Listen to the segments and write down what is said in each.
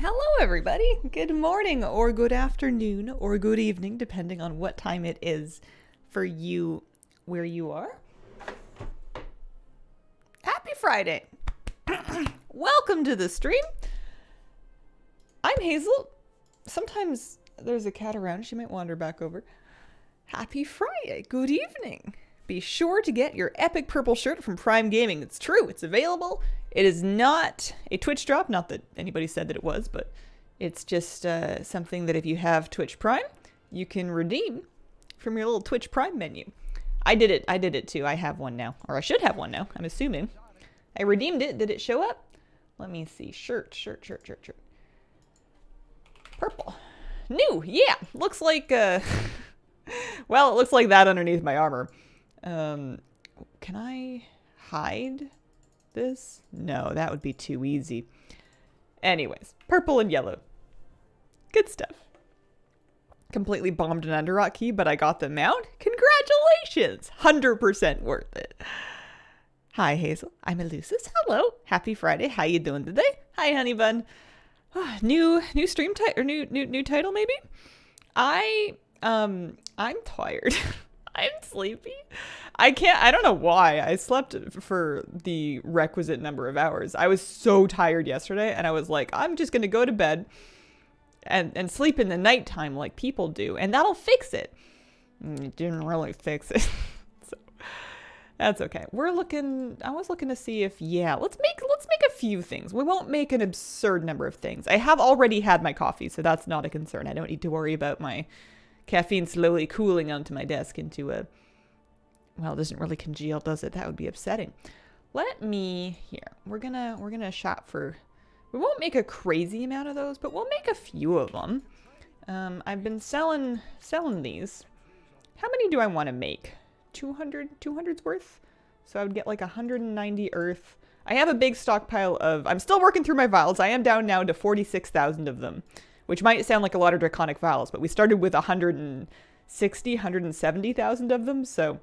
Hello, everybody. Good morning, or good afternoon, or good evening, depending on what time it is for you where you are. Happy Friday. Welcome to the stream. I'm Hazel. Sometimes there's a cat around. She might wander back over. Happy Friday. Good evening. Be sure to get your epic purple shirt from Prime Gaming. It's true. It's available. It is not a Twitch drop. Not that anybody said that it was, but it's just something that if you have Twitch Prime, you can redeem from your little Twitch Prime menu. I did it too. I have one now. Or I should have one now, I'm assuming. I redeemed it. Did it show up? Let me see. Shirt. Purple. New. Yeah. Looks like, well, it looks like that underneath my armor. Can I hide this? No, that would be too easy. Anyways, purple and yellow. Good stuff. Completely bombed an underrock key, but I got them out. Congratulations! 100% worth it. Hi, Hazel. I'm Elusis. Hello. Happy Friday. How you doing today? Hi, honey bun. New stream title or new title maybe? I'm tired. I'm sleepy. I don't know why. I slept for the requisite number of hours. I was so tired yesterday, and I was like, I'm just going to go to bed and sleep in the nighttime like people do, and that'll fix it. It didn't really fix it. So that's okay. I was looking to see if, let's make a few things. We won't make an absurd number of things. I have already had my coffee, so that's not a concern. I don't need to worry about my caffeine slowly cooling onto my desk into a, well, it doesn't really congeal, does it? That would be upsetting. We're gonna shop for, we won't make a crazy amount of those, but we'll make a few of them. I've been selling these. How many do I want to make? 200's worth? So I would get like 190 earth. I have a big stockpile of, I'm still working through my vials. I am down now to 46,000 of them, which might sound like a lot of draconic vials, but we started with 170,000 of them, so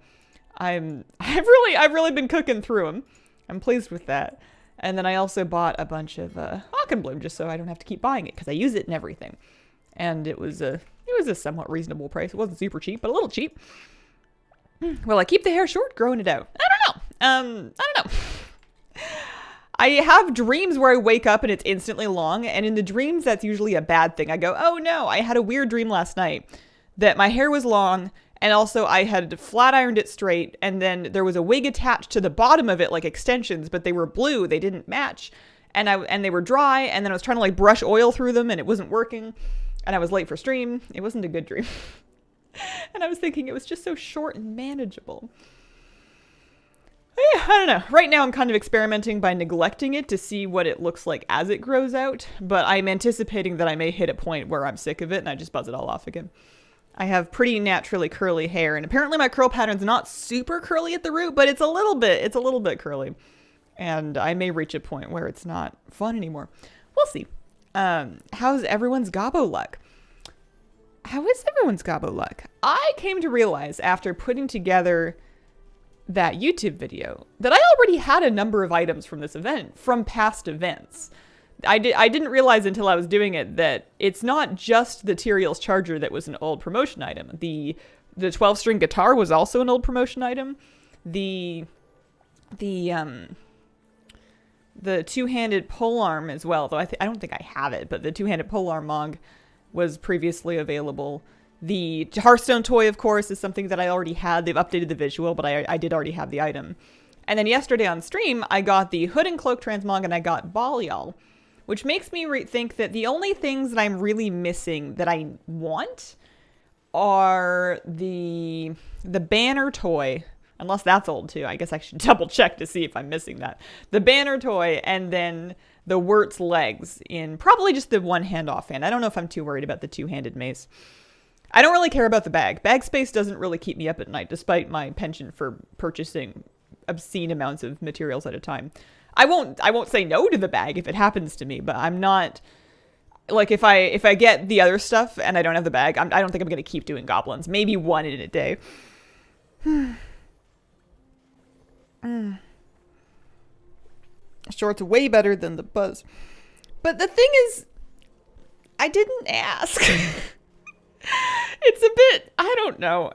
I've really been cooking through them. I'm pleased with that. And then I also bought a bunch of Hawkenbloom just so I don't have to keep buying it because I use it in everything. And it was a somewhat reasonable price. It wasn't super cheap, but a little cheap. Will I keep the hair short, growing it out? I don't know. I have dreams where I wake up and it's instantly long, and in the dreams, that's usually a bad thing. I go, oh no, I had a weird dream last night that my hair was long, and also I had flat ironed it straight, and then there was a wig attached to the bottom of it, like extensions, but they were blue, they didn't match, and they were dry, and then I was trying to like brush oil through them, and it wasn't working, and I was late for stream. It wasn't a good dream. And I was thinking it was just so short and manageable. I don't know. Right now I'm kind of experimenting by neglecting it to see what it looks like as it grows out, but I'm anticipating that I may hit a point where I'm sick of it and I just buzz it all off again. I have pretty naturally curly hair, and apparently my curl pattern's not super curly at the root, but it's a little bit curly. And I may reach a point where it's not fun anymore. We'll see. How's everyone's gobbo luck? How is everyone's gobbo luck? I came to realize after putting together that YouTube video that I already had a number of items from this event, from past events. I didn't realize until I was doing it that it's not just the Tyrael's charger that was an old promotion item. The 12-string guitar was also an old promotion item. The two-handed polearm as well, though I don't think I have it, but the two-handed polearm mog was previously available. The Hearthstone toy, of course, is something that I already had. They've updated the visual, but I did already have the item. And then yesterday on stream, I got the Hood and Cloak transmog, and I got Balial, which makes me think that the only things that I'm really missing that I want are the banner toy, unless that's old too. I guess I should double check to see if I'm missing that. The banner toy, and then the Wirt's legs in probably just the one hand offhand. I don't know if I'm too worried about the two-handed mace. I don't really care about the bag. Bag space doesn't really keep me up at night, despite my penchant for purchasing obscene amounts of materials at a time. I won't say no to the bag if it happens to me, but I'm not, like, if I get the other stuff and I don't have the bag, I don't think I'm going to keep doing goblins. Maybe one in a day. Short's way better than the buzz. But the thing is, I didn't ask. It's a bit, I don't know.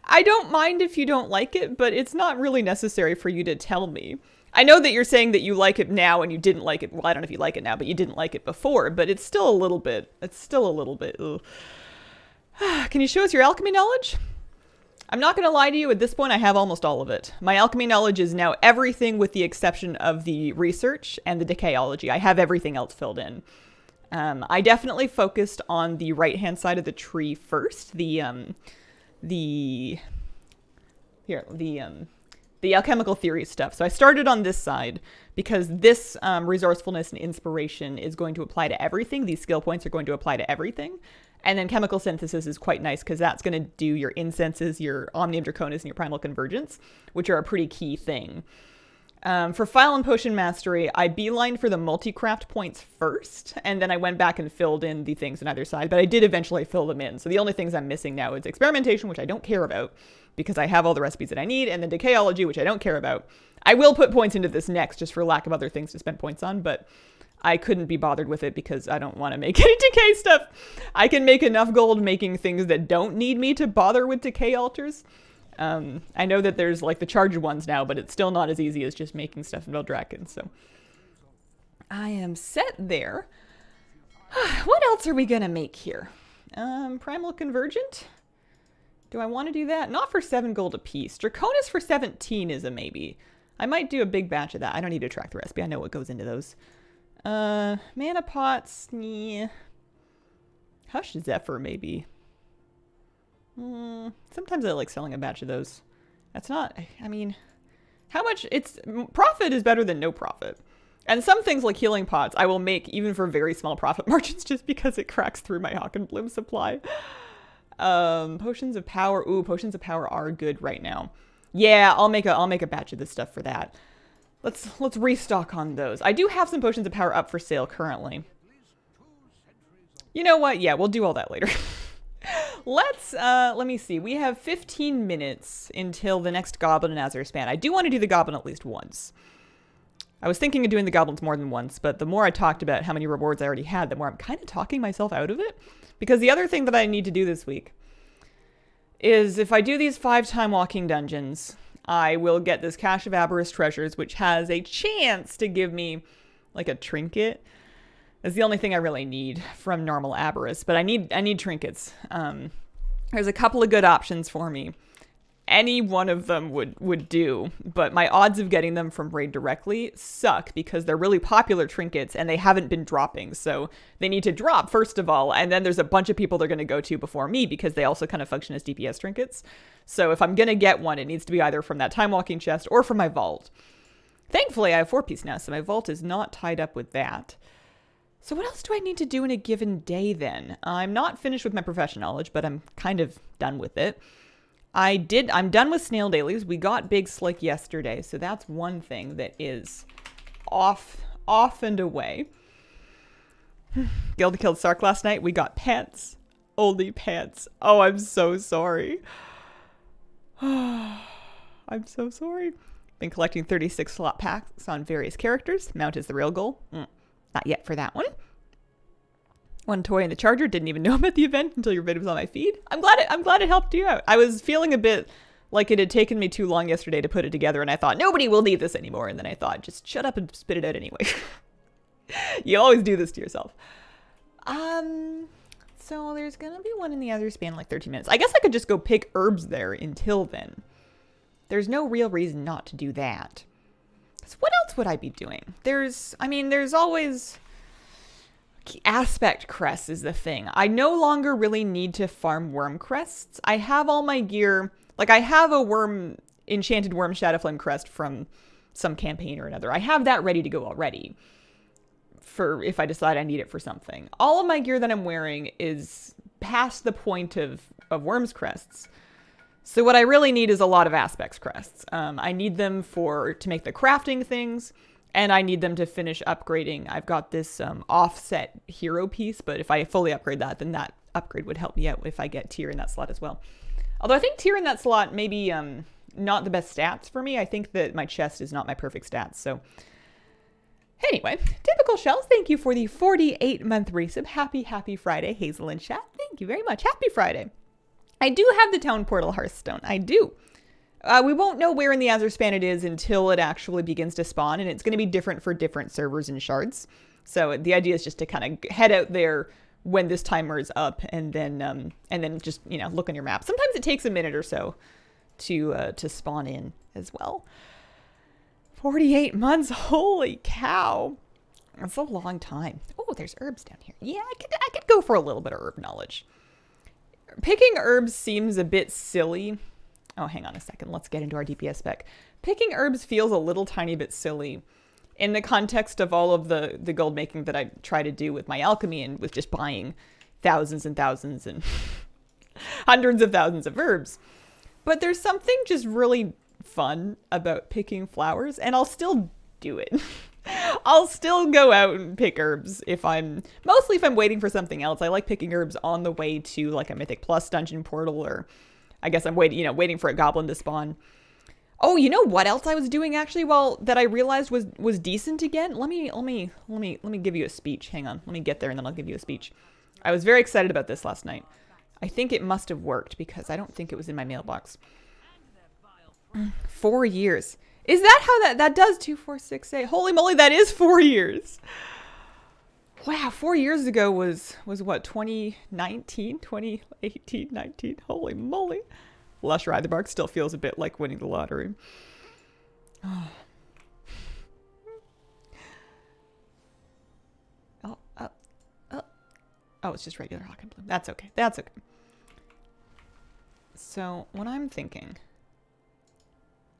I don't mind if you don't like it, but it's not really necessary for you to tell me. I know that you're saying that you like it now and you didn't like it. Well, I don't know if you like it now, but you didn't like it before, but it's still a little bit, ugh. Can you show us your alchemy knowledge? I'm not going to lie to you. At this point, I have almost all of it. My alchemy knowledge is now everything with the exception of the research and the decayology. I have everything else filled in. I definitely focused on the right-hand side of the tree first. The alchemical theory stuff. So I started on this side because this resourcefulness and inspiration is going to apply to everything. These skill points are going to apply to everything. And then chemical synthesis is quite nice because that's going to do your incenses, your omnium draconis, and your primal convergence, which are a pretty key thing. For file and potion mastery, I beelined for the multi-craft points first, and then I went back and filled in the things on either side, but I did eventually fill them in. So the only things I'm missing now is experimentation, which I don't care about because I have all the recipes that I need, and then decayology, which I don't care about. I will put points into this next just for lack of other things to spend points on, but I couldn't be bothered with it because I don't want to make any decay stuff. I can make enough gold making things that don't need me to bother with decay altars. I know that there's like the charged ones now, but it's still not as easy as just making stuff in Veldraken. So I am set there. What else are we going to make here? Primal Convergent? Do I want to do that? Not for 7 gold apiece. Draconis for 17 is a maybe. I might do a big batch of that. I don't need to track the recipe. I know what goes into those. Mana pots. Yeah. Hush Zephyr, maybe. Sometimes I like selling a batch of those. That's not, I mean, how much, profit is better than no profit. And some things like healing pots I will make even for very small profit margins just because it cracks through my Hawk and Bloom supply. Potions of power. Ooh, potions of power are good right now. Yeah, I'll make a batch of this stuff for that. Let's restock on those. I do have some potions of power up for sale currently. You know what? Yeah, we'll do all that later. Let me see. We have 15 minutes until the next Goblin and Azure span. I do want to do the Goblin at least once. I was thinking of doing the Goblins more than once, but the more I talked about how many rewards I already had, the more I'm kind of talking myself out of it. Because the other thing that I need to do this week is if I do these 5 Timewalking dungeons, I will get this Cache of Aberrous Treasures, which has a chance to give me like a trinket. That's the only thing I really need from normal Aberrous, but I need trinkets. There's a couple of good options for me. Any one of them would do, but my odds of getting them from Raid directly suck because they're really popular trinkets and they haven't been dropping. So they need to drop first of all, and then there's a bunch of people they're going to go to before me because they also kind of function as DPS trinkets. So if I'm going to get one, it needs to be either from that Timewalking chest or from my vault. Thankfully, I have 4-piece now, so my vault is not tied up with that. So what else do I need to do in a given day then? I'm not finished with my profession knowledge, but I'm kind of done with it. I'm done with snail dailies. We got Big Slick yesterday, so that's one thing that is off and away. Gilda killed Sark last night. We got pants. Only pants. Oh, I'm so sorry. I'm so sorry. Been collecting 36 slot packs on various characters. Mount is the real goal. Not yet for that one. One toy in the charger. Didn't even know about the event until your video was on my feed. I'm glad it helped you out. I was feeling a bit like it had taken me too long yesterday to put it together, and I thought nobody will need this anymore. And then I thought, just shut up and spit it out anyway. You always do this to yourself. So there's gonna be one in the other span like 13 minutes. I guess I could just go pick herbs there until then. There's no real reason not to do that. So what else would I be doing? There's always aspect crests is the thing. I no longer really need to farm worm crests. I have all my gear. Like I have a enchanted worm Shadowflame crest from some campaign or another. I have that ready to go already for if I decide I need it for something. All of my gear that I'm wearing is past the point of worms crests. So what I really need is a lot of aspects crests. I need them to make the crafting things, and I need them to finish upgrading. I've got this offset hero piece, but if I fully upgrade that, then that upgrade would help me out if I get tier in that slot as well. Although I think tier in that slot may be not the best stats for me. I think that my chest is not my perfect stats, so Anyway, typical shells, thank you for the 48-month resub. Happy Friday, Hazel and chat. Thank you very much. Happy Friday. I do have the town portal Hearthstone. I do. We won't know where in the Azerspan it is until it actually begins to spawn, and it's going to be different for different servers and shards. So the idea is just to kind of head out there when this timer is up, and then just, you know, look on your map. Sometimes it takes a minute or so to spawn in as well. 48 months, holy cow. That's a long time. Oh, there's herbs down here. Yeah, I could go for a little bit of herb knowledge. Picking herbs seems a bit silly. Oh, hang on a second. Let's get into our DPS spec. Picking herbs feels a little tiny bit silly in the context of all of the gold making that I try to do with my alchemy and with just buying thousands and thousands and hundreds of thousands of herbs. But there's something just really fun about picking flowers, and I'll still do it. I'll still go out and pick herbs mostly if I'm waiting for something else. I like picking herbs on the way to like a Mythic Plus dungeon portal, or I guess I'm waiting for a goblin to spawn. Oh, you know what else I was doing actually? Well, that I realized was decent again. Let me give you a speech. Hang on. Let me get there and then I'll give you a speech. I was very excited about this last night. I think it must have worked because I don't think it was in my mailbox. 4 years. Is that how that does 2, 4, 6, 8? Holy moly, that is 4 years. Wow, 4 years ago was what, 2019, 2018, 19? Holy moly. Lush Rytherbark still feels a bit like winning the lottery. Oh. Oh, it's just regular Hawk and Bloom. That's okay. That's okay. So, what I'm thinking,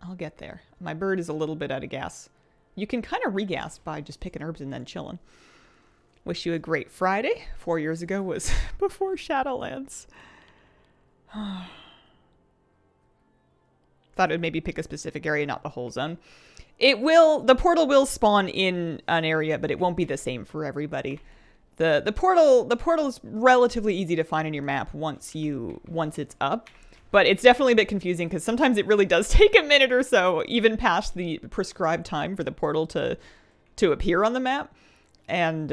I'll get there. My bird is a little bit out of gas. You can kind of regas by just picking herbs and then chilling. Wish you a great Friday. 4 years ago was before Shadowlands. Thought it would maybe pick a specific area, not the whole zone. The portal will spawn in an area, but it won't be the same for everybody. The portal is relatively easy to find on your map once it's up. But it's definitely a bit confusing because sometimes it really does take a minute or so, even past the prescribed time for the portal to appear on the map. And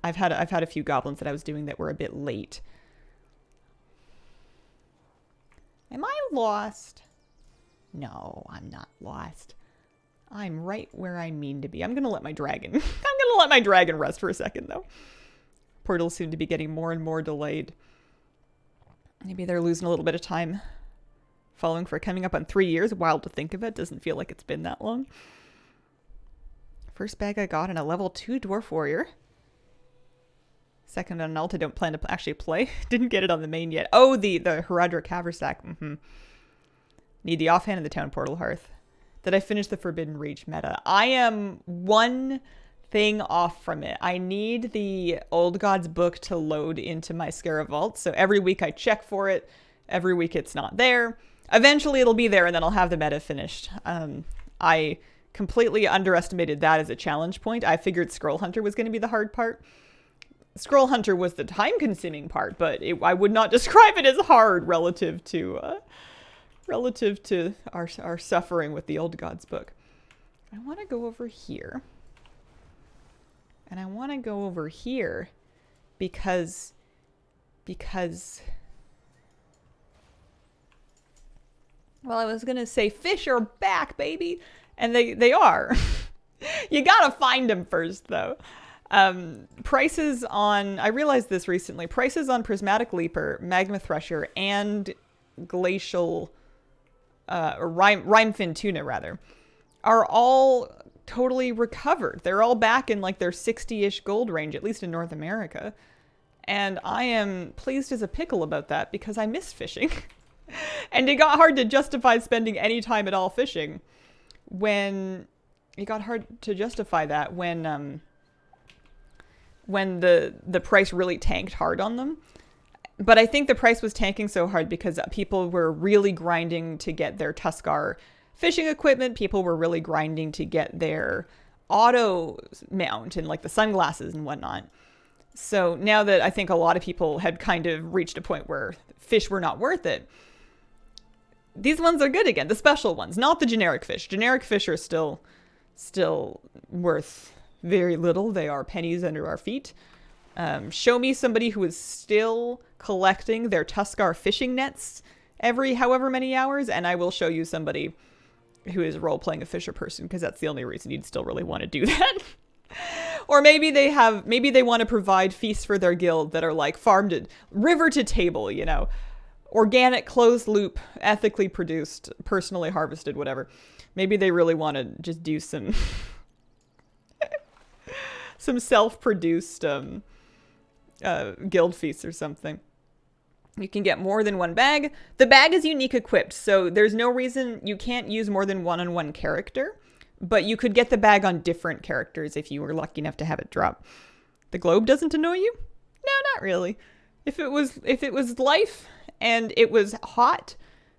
I've had a few goblins that I was doing that were a bit late. Am I lost? No, I'm not lost. I'm right where I mean to be. I'm gonna let my dragon rest for a second though. Portals seem to be getting more and more delayed. Maybe they're losing a little bit of time. Following for coming up on 3 years. Wild to think of it. Doesn't feel like it's been that long. First bag I got in a level 2 Dwarf Warrior. Second on an alt I don't plan to actually play. Didn't get it on the main yet. Oh, the Herodric Haversack. Need the offhand of the Town Portal Hearth. Did I finish the Forbidden Reach meta? I am one thing off from it. I need the Old Gods book to load into my Scara Vault. So every week I check for it. Every week it's not there. Eventually it'll be there and then I'll have the meta finished. I completely underestimated that as a challenge point. I figured Scroll Hunter was going to be the hard part. Scroll Hunter was the time-consuming part, but I would not describe it as hard relative to our suffering with the Old Gods book. I want to go over here. And I want to go over here because well, I was going to say fish are back, baby. And they are. You got to find them first, though. Prices on, I realized this recently, prices on Prismatic Leaper, Magma Thresher, and Glacial, or Rhymefin Tuna, rather, are all totally recovered. They're all back in like their 60-ish gold range, at least in North America. And I am pleased as a pickle about that because I miss fishing. And it got hard to justify spending any time at all fishing when the price really tanked hard on them. But I think the price was tanking so hard because people were really grinding to get their Tuskar fishing equipment. People were really grinding to get their auto mount and like the sunglasses and whatnot. So now that I think a lot of people had kind of reached a point where fish were not worth it, these ones are good again. The special ones, not the generic fish. Generic fish are still worth very little. They are pennies under our feet. Show me somebody who is still collecting their Tuskar fishing nets every however many hours, and I will show you somebody who is role-playing a fisher person, because that's the only reason you'd still really want to do that. Or maybe they want to provide feasts for their guild that are like farm to river to table, you know, organic, closed loop, ethically produced, personally harvested, whatever. Maybe they really want to just do some some self-produced guild feasts or something. You can get more than one bag. The bag is unique equipped, so there's no reason you can't use more than one on one character, but you could get the bag on different characters if you were lucky enough to have it drop. The globe doesn't annoy you? No, not really. If it was life and it was hot,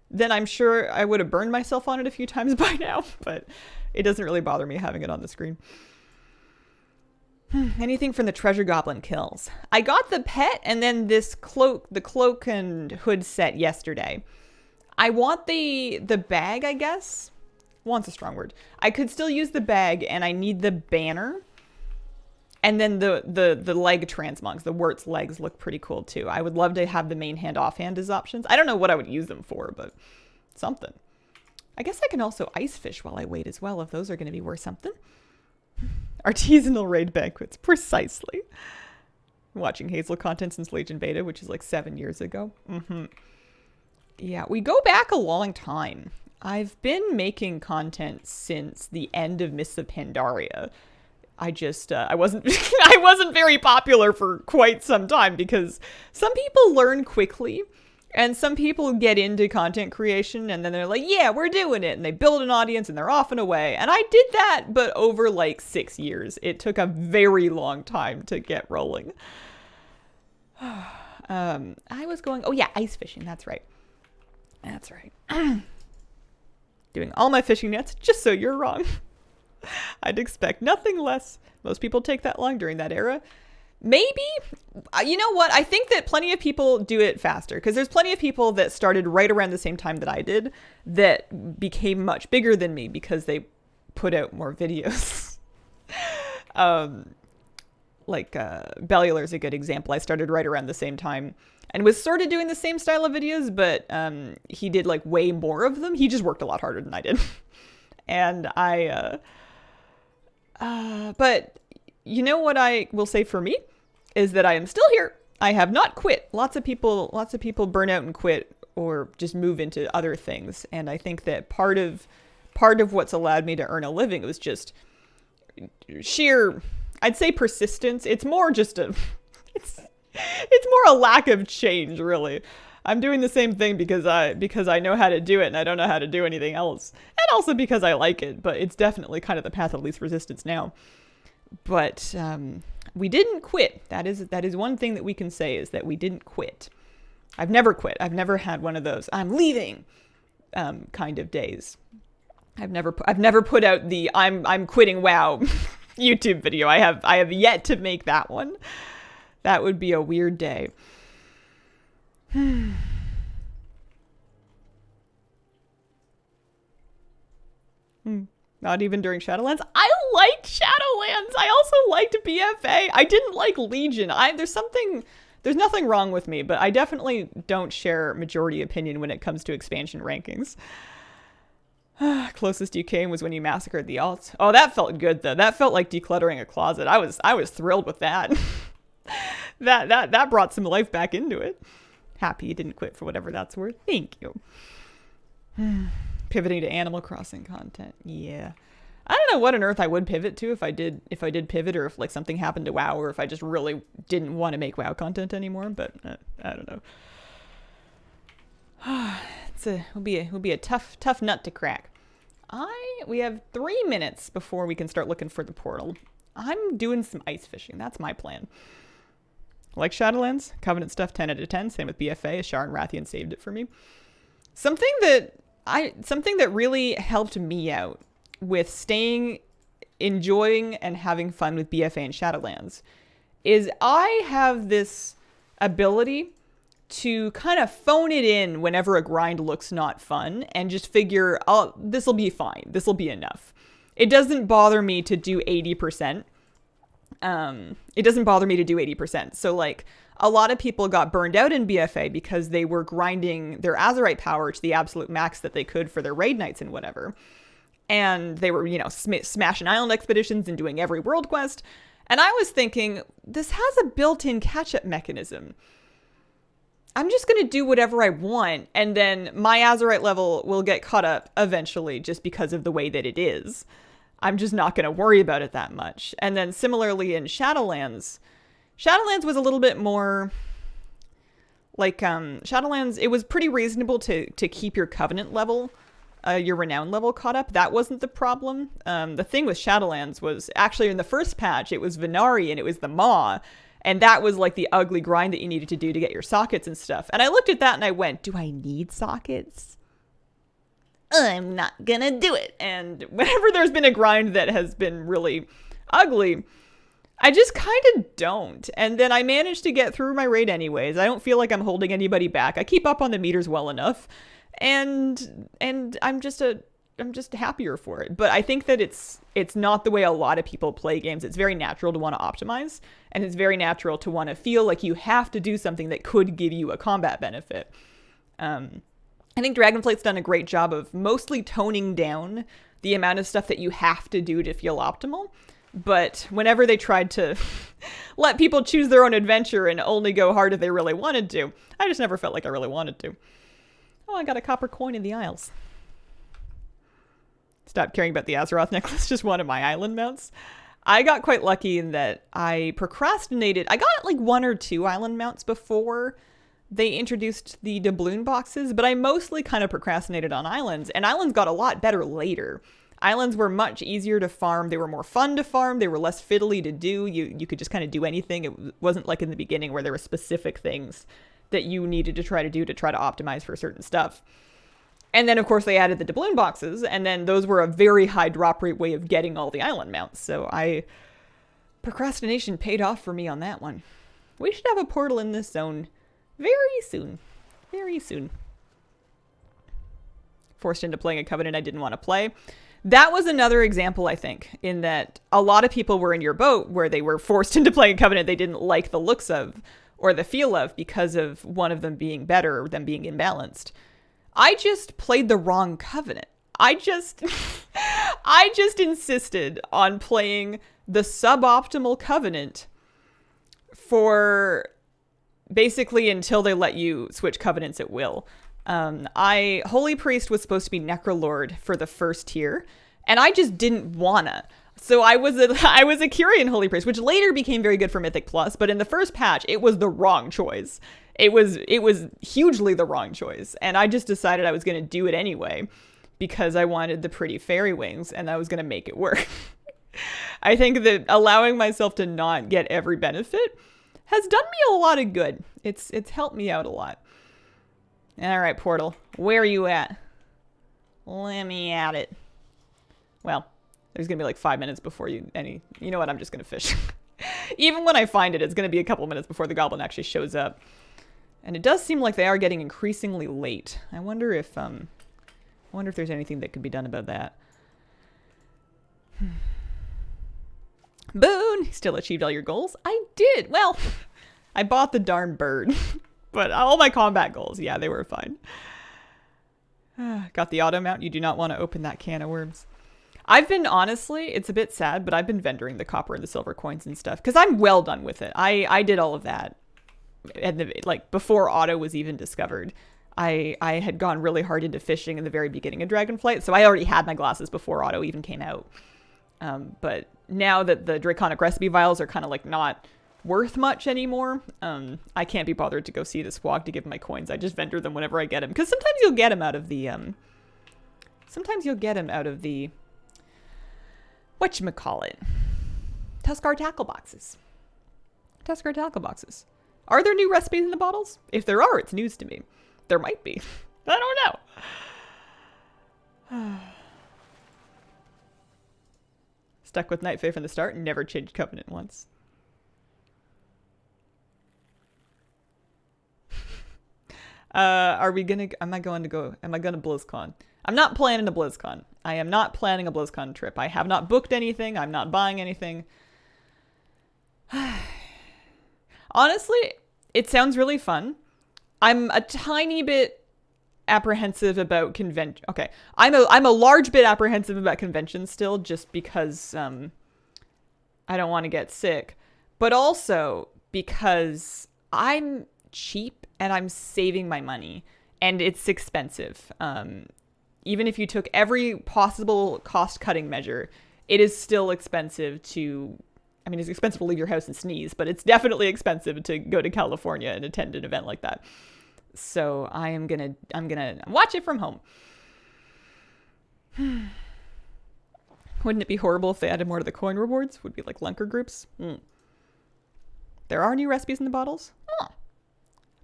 then I'm sure I would have burned myself on it a few times by now, but it doesn't really bother me having it on the screen. Anything from the treasure goblin kills. I got the pet and then this cloak, the cloak and hood set yesterday. I want the bag, I guess. Want's a strong word. I could still use the bag, and I need the banner. And then the leg transmogs, the Wirt's legs look pretty cool too. I would love to have the main hand, offhand as options. I don't know what I would use them for, but something. I guess I can also ice fish while I wait as well, if those are going to be worth something. Artisanal raid banquets, precisely. Watching Hazel content since Legion Beta, which is like 7 years ago. Yeah, we go back a long time. I've been making content since the end of Mists of Pandaria. I just, I wasn't very popular for quite some time because some people learn quickly and some people get into content creation and then they're like, yeah, we're doing it. And they build an audience and they're off and away. And I did that, but over like 6 years. It took a very long time to get rolling. I was going, oh yeah, ice fishing. That's right. That's right. Doing all my fishing nets just so you're wrong. I'd expect nothing less. Most people take that long during that era. Maybe, you know what? I think that plenty of people do it faster because there's plenty of people that started right around the same time that I did that became much bigger than me because they put out more videos. Bellular is a good example. I started right around the same time and was sort of doing the same style of videos, but he did like way more of them. He just worked a lot harder than I did. And but you know what I will say for me is that I am still here. I have not quit. Lots of people burn out and quit or just move into other things. And I think that part of what's allowed me to earn a living was just sheer, I'd say persistence. It's more just it's more a lack of change, really. I'm doing the same thing because I know how to do it and I don't know how to do anything else. And also because I like it, but it's definitely kind of the path of least resistance now. But we didn't quit. That is one thing that we can say is that we didn't quit. I've never quit. I've never had one of those I'm leaving kind of days. I've never put out the I'm quitting WoW YouTube video. I have yet to make that one. That would be a weird day. Not even during Shadowlands. I liked Shadowlands. I also liked BFA. I didn't like Legion. There's nothing wrong with me, but I definitely don't share majority opinion when it comes to expansion rankings. Closest you came was when you massacred the alts. Oh, that felt good though. That felt like decluttering a closet. I was thrilled with that. that brought some life back into it. Happy you didn't quit for whatever that's worth. Thank you. Pivoting to Animal Crossing content. Yeah. I don't know what on earth I would pivot to if I did pivot, or if like something happened to WoW, or if I just really didn't want to make WoW content anymore, but I don't know. It'll be a tough nut to crack. We have 3 minutes before we can start looking for the portal. I'm doing some ice fishing. That's my plan. Like Shadowlands, Covenant stuff 10 out of 10. Same with BFA. Ashar and Rathian saved it for me. Something that really helped me out with enjoying and having fun with BFA and Shadowlands is I have this ability to kind of phone it in whenever a grind looks not fun and just figure, oh, this will be fine. This will be enough. It doesn't bother me to do 80%. It doesn't bother me to do 80%. So like a lot of people got burned out in BFA because they were grinding their Azerite power to the absolute max that they could for their raid nights and whatever. And they were, smashing island expeditions and doing every world quest. And I was thinking, this has a built-in catch-up mechanism. I'm just going to do whatever I want, and then my Azerite level will get caught up eventually just because of the way that it is. I'm just not going to worry about it that much. And then similarly in Shadowlands was a little bit more like Shadowlands, it was pretty reasonable to keep your Covenant level, your Renown level caught up. That wasn't the problem. The thing with Shadowlands was actually in the first patch, it was Venari and it was the Maw. And that was like the ugly grind that you needed to do to get your sockets and stuff. And I looked at that and I went, do I need sockets? I'm not gonna do it. And whenever there's been a grind that has been really ugly, I just kind of don't. And then I managed to get through my raid anyways. I don't feel like I'm holding anybody back. I keep up on the meters well enough. And I'm just happier for it. But I think that it's not the way a lot of people play games. It's very natural to want to optimize, and it's very natural to want to feel like you have to do something that could give you a combat benefit. I think Dragonflight's done a great job of mostly toning down the amount of stuff that you have to do to feel optimal. But whenever they tried to let people choose their own adventure and only go hard if they really wanted to, I just never felt like I really wanted to. Oh, I got a copper coin in the Isles. Stop caring about the Azeroth necklace, just one of my island mounts. I got quite lucky in that I procrastinated. I got like 1 or 2 island mounts before they introduced the doubloon boxes, but I mostly kind of procrastinated on islands, and islands got a lot better later. Islands were much easier to farm. They were more fun to farm. They were less fiddly to do. You could just kind of do anything. It wasn't like in the beginning where there were specific things that you needed to try to do to try to optimize for certain stuff. And then, of course, they added the doubloon boxes, and then those were a very high drop rate way of getting all the island mounts. So procrastination paid off for me on that one. We should have a portal in this zone very soon. Very soon. Forced into playing a Covenant I didn't want to play. That was another example, I think, in that a lot of people were in your boat where they were forced into playing a Covenant they didn't like the looks of or the feel of because of one of them being better or them being imbalanced. I just played the wrong Covenant. I just insisted on playing the suboptimal Covenant for basically until they let you switch Covenants at will. Holy Priest was supposed to be Necrolord for the first tier, and I just didn't wanna. So I was a Kyrian Holy Priest, which later became very good for Mythic Plus, but in the first patch, it was the wrong choice. It was hugely the wrong choice, and I just decided I was going to do it anyway because I wanted the pretty fairy wings, and I was going to make it work. I think that allowing myself to not get every benefit has done me a lot of good. It's helped me out a lot. All right, Portal, where are you at? Let me at it. Well, there's going to be like 5 minutes before you know what, I'm just going to fish. Even when I find it, it's going to be a couple minutes before the goblin actually shows up. And it does seem like they are getting increasingly late. I wonder if there's anything that could be done about that. Boon! You still achieved all your goals? I did! Well, I bought the darn bird. But all my combat goals, yeah, they were fine. Got the auto mount. You do not want to open that can of worms. I've been, honestly, it's a bit sad, but I've been vendoring the copper and the silver coins and stuff. Because I'm well done with it. I did all of that. And before auto was even discovered. I had gone really hard into fishing in the very beginning of Dragonflight, so I already had my glasses before auto even came out. But now that the Draconic Recipe Vials are kind of like not worth much anymore, I can't be bothered to go see the Squawk to give my coins. I just vendor them whenever I get them, because sometimes you'll get them out of the whatchamacallit, Tuskar tackle boxes. Tuskar tackle boxes. Are there new recipes in the bottles? If there are, it's news to me. There might be. I don't know. Stuck with Night Fae from the start and never changed Covenant once. Am I going to BlizzCon? I'm not planning a BlizzCon. I am not planning a BlizzCon trip. I have not booked anything. I'm not buying anything. Honestly, it sounds really fun. I'm a tiny bit apprehensive about convention. Okay, I'm a large bit apprehensive about conventions still, just because I don't want to get sick, but also because I'm cheap and I'm saving my money, and it's expensive. Even if you took every possible cost cutting measure, it is still expensive to. I mean, it's expensive to leave your house and sneeze, but it's definitely expensive to go to California and attend an event like that. So I'm gonna watch it from home. Wouldn't it be horrible if they added more to the coin rewards? Would be like lunker groups. There are new recipes in the bottles. I'm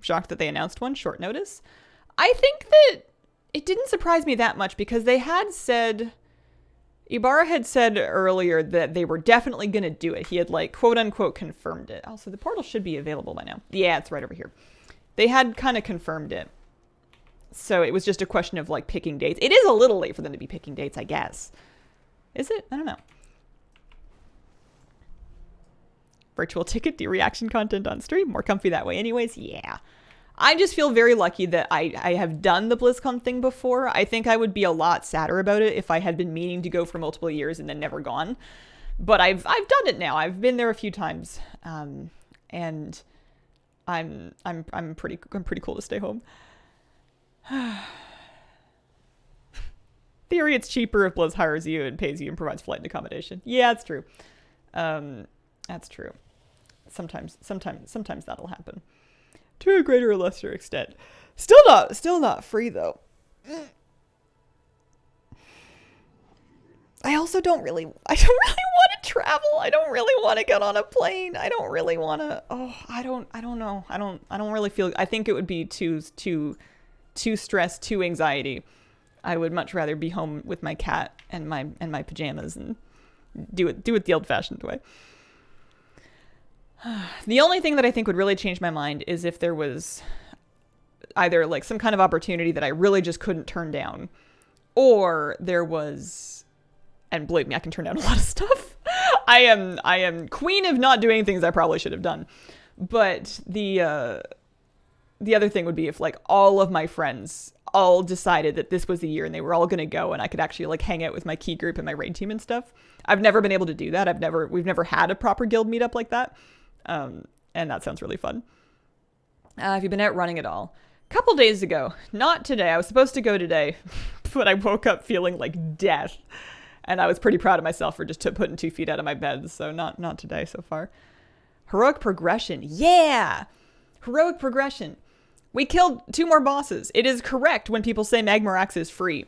shocked that they announced one short notice. I think that it didn't surprise me that much because they had said. Ibarra had said earlier that they were definitely going to do it. He had like quote unquote confirmed it. Also, the portal should be available by now. Yeah, it's right over here. They had kind of confirmed it. So it was just a question of like picking dates. It is a little late for them to be picking dates, I guess. Is it? I don't know. Virtual ticket, do reaction content on stream. More comfy that way anyways. Yeah. I just feel very lucky that I have done the BlizzCon thing before. I think I would be a lot sadder about it if I had been meaning to go for multiple years and then never gone. But I've done it now. I've been there a few times, and I'm pretty cool to stay home. Theory, it's cheaper if Blizz hires you and pays you and provides flight and accommodation. Yeah, it's true. That's true. Sometimes that'll happen. To a greater or lesser extent. Still not free though. I also don't really want to travel. I don't really want to get on a plane. I don't really want to. I don't know. I don't really feel. I think it would be too stress, too anxiety. I would much rather be home with my cat and my pajamas and do it the old-fashioned way. The only thing that I think would really change my mind is if there was either like some kind of opportunity that I really just couldn't turn down, or there was, and believe me, I can turn down a lot of stuff. I am queen of not doing things I probably should have done. But the other thing would be if like all of my friends all decided that this was the year and they were all going to go and I could actually like hang out with my key group and my raid team and stuff. I've never been able to do that. We've never had a proper guild meetup like that. And that sounds really fun. Have you been out running at all? A couple days ago. Not today. I was supposed to go today, but I woke up feeling like death. And I was pretty proud of myself for just putting 2 feet out of my bed. So not today so far. Heroic progression. Yeah! Heroic progression. We killed 2 more bosses. It is correct when people say Magmorax is free.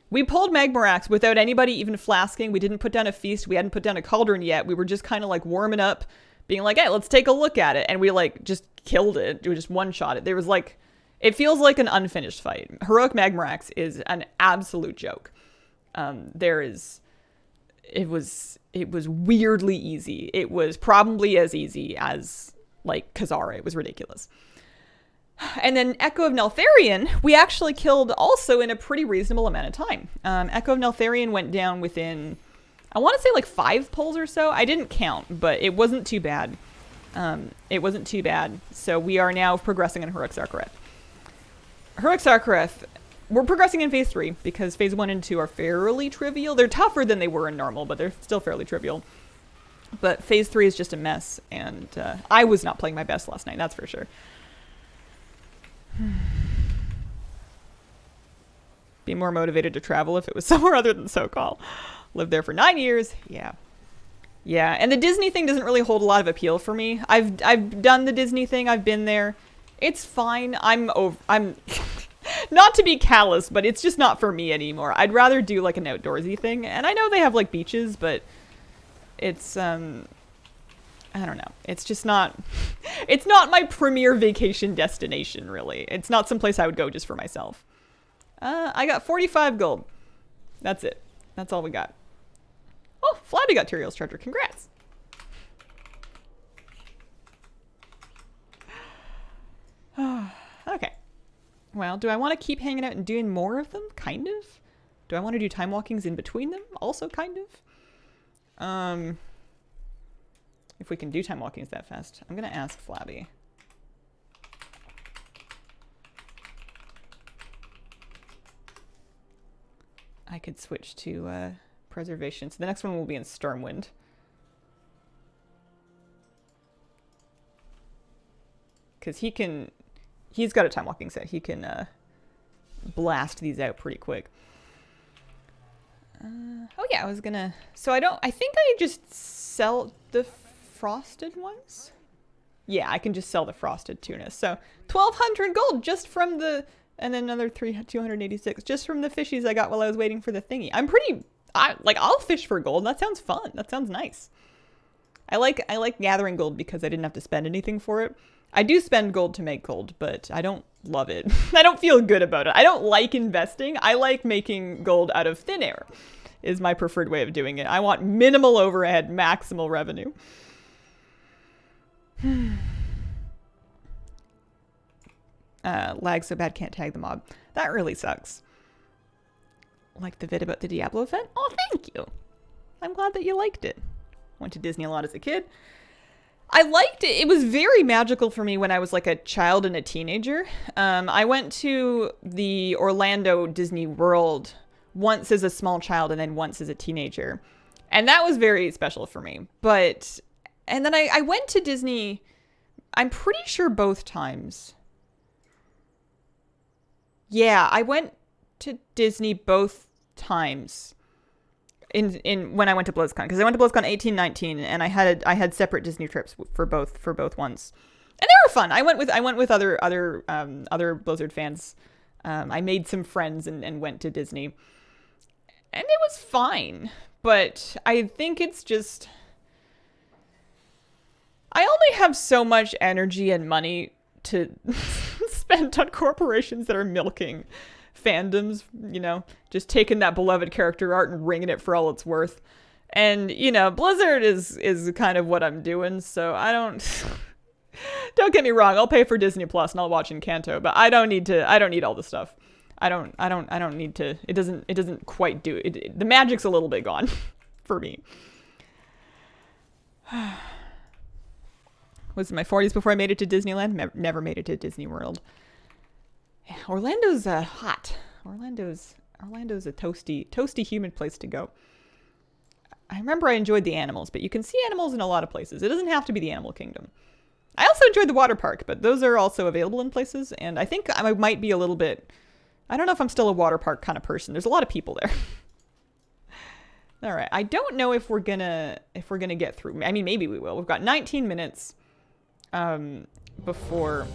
We pulled Magmorax without anybody even flasking. We didn't put down a feast. We hadn't put down a cauldron yet. We were just kind of like warming up, being like, hey, let's take a look at it. And we like just killed it. We just one-shot it. There was like, it feels like an unfinished fight. Heroic Magmorax is an absolute joke. It was weirdly easy. It was probably as easy as like Kazara. It was ridiculous. And then Echo of Neltharion, we actually killed also in a pretty reasonable amount of time. Echo of Neltharion went down within, I want to say like 5 pulls or so. I didn't count, but it wasn't too bad. So we are now progressing in Heroic Sarkareth. Heroic Sarkareth, we're progressing in phase 3 because phase 1 and 2 are fairly trivial. They're tougher than they were in normal, but they're still fairly trivial. But phase 3 is just a mess, and I was not playing my best last night, that's for sure. Be more motivated to travel if it was somewhere other than SoCal. Lived there for 9 years. Yeah, and the Disney thing doesn't really hold a lot of appeal for me. I've done the Disney thing. I've been there. It's fine. I'm not to be callous, but it's just not for me anymore. I'd rather do like an outdoorsy thing. And I know they have like beaches, but it's I don't know. It's just not, it's not my premier vacation destination, really. It's not someplace I would go just for myself. I got 45 gold. That's it. That's all we got. Oh, Flabby got Tyrael's treasure. Congrats. Okay. Well, do I want to keep hanging out and doing more of them? Kind of. Do I want to do time walkings in between them? Also kind of. if we can do time walkings that fast. I'm going to ask Flabby. I could switch to preservation. So the next one will be in Stormwind. Because he's got a time walking set. He can blast these out pretty quick. Oh yeah, I was gonna, so I think I just sell the frosted ones. Yeah, I can just sell the frosted tuna. So 1,200 gold just from the, and then another 286 just from the fishies I got while I was waiting for the thingy. I'll fish for gold. That sounds fun. That sounds nice. I like gathering gold because I didn't have to spend anything for it. I do spend gold to make gold, but I don't love it. I don't feel good about it. I don't like investing. I like making gold out of thin air is my preferred way of doing it. I want minimal overhead, maximal revenue. Lag so bad can't tag the mob. That really sucks. Like the vid about the Diablo event? Oh, thank you. I'm glad that you liked it. Went to Disney a lot as a kid. I liked it. It was very magical for me when I was like a child and a teenager. I went to the Orlando Disney World once as a small child and then once as a teenager. And that was very special for me. And then I went to Disney, I'm pretty sure both times. Yeah, I went to Disney both times. In when I went to BlizzCon, because I went to BlizzCon 18-19, and I had separate Disney trips for both ones, and they were fun. I went with other Blizzard fans. I made some friends and went to Disney, and it was fine. But I think it's just I only have so much energy and money to spend on corporations that are milking fandoms, you know, just taking that beloved character art and wringing it for all it's worth. And, you know, Blizzard is kind of what I'm doing, so I don't get me wrong, I'll pay for Disney Plus and I'll watch Encanto, but I don't need all the stuff. I don't need to, it doesn't quite do it. The magic's a little bit gone for me. Was in my 40s before I made it to Disneyland. Never made it to Disney World. Yeah, Orlando's hot. Orlando's a toasty humid place to go. I remember I enjoyed the animals, but you can see animals in a lot of places. It doesn't have to be the Animal Kingdom. I also enjoyed the water park, but those are also available in places, and I think I might be a little bit, I don't know if I'm still a water park kind of person. There's a lot of people there. All right, I don't know if we're gonna get through. I mean, maybe we will. We've got 19 minutes before.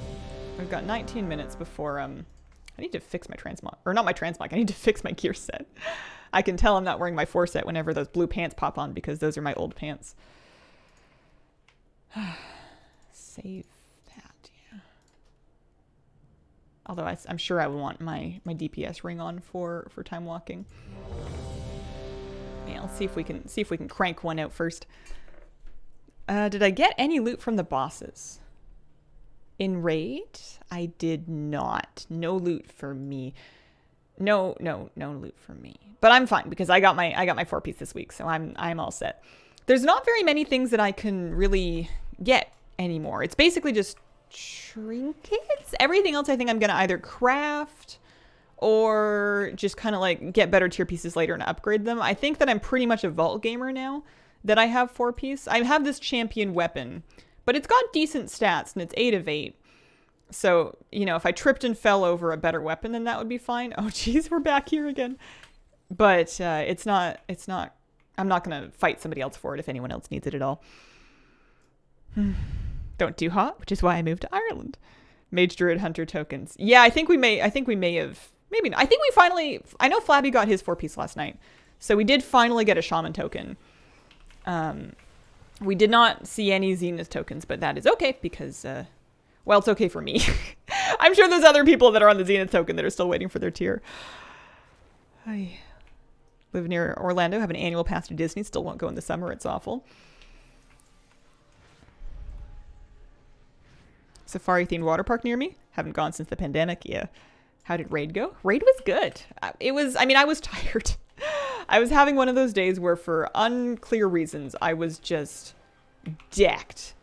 We've got 19 minutes before, I need to fix my transmog, or not my transmog, I need to fix my gear set. I can tell I'm not wearing my 4 set whenever those blue pants pop on because those are my old pants. Save that, yeah. Although I'm sure I would want my DPS ring on for time walking. Yeah, let's see if we can crank one out first. Did I get any loot from the bosses? In raid, I did not. No loot for me. No loot for me. But I'm fine because I got my 4-piece this week, so I'm all set. There's not very many things that I can really get anymore. It's basically just trinkets. Everything else I think I'm gonna either craft or just kind of like get better tier pieces later and upgrade them. I think that I'm pretty much a vault gamer now that I have 4-piece. I have this champion weapon, but it's got decent stats and it's 8 of 8. So, you know, if I tripped and fell over a better weapon, then that would be fine. Oh, geez, we're back here again. But it's not, I'm not going to fight somebody else for it if anyone else needs it at all. Don't do hot, which is why I moved to Ireland. Mage Druid Hunter tokens. Yeah, I think we may have, maybe not. I think we finally, I know Flabby got his 4-piece last night. So we did finally get a Shaman token. We did not see any Zenith tokens, but that is okay because, well, it's okay for me. I'm sure there's other people that are on the Zenith token that are still waiting for their tier. I live near Orlando, have an annual pass to Disney, still won't go in the summer, it's awful. Safari themed water park near me, haven't gone since the pandemic. Yeah. How did raid go? Raid was good. I was tired. I was having one of those days where for unclear reasons, I was just decked.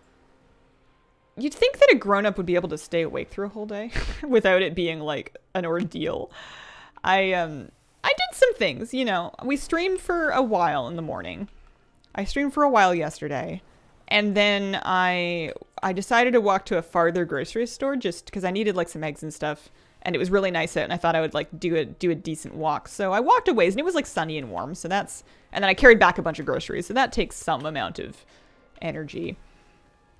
You'd think that a grown-up would be able to stay awake through a whole day without it being like an ordeal. I did some things, you know. We streamed for a while in the morning. I streamed for a while yesterday. And then I decided to walk to a farther grocery store just because I needed like some eggs and stuff. And it was really nice out, and I thought I would like do a decent walk. So I walked a ways, and it was like sunny and warm. So that's, and then I carried back a bunch of groceries. So that takes some amount of energy.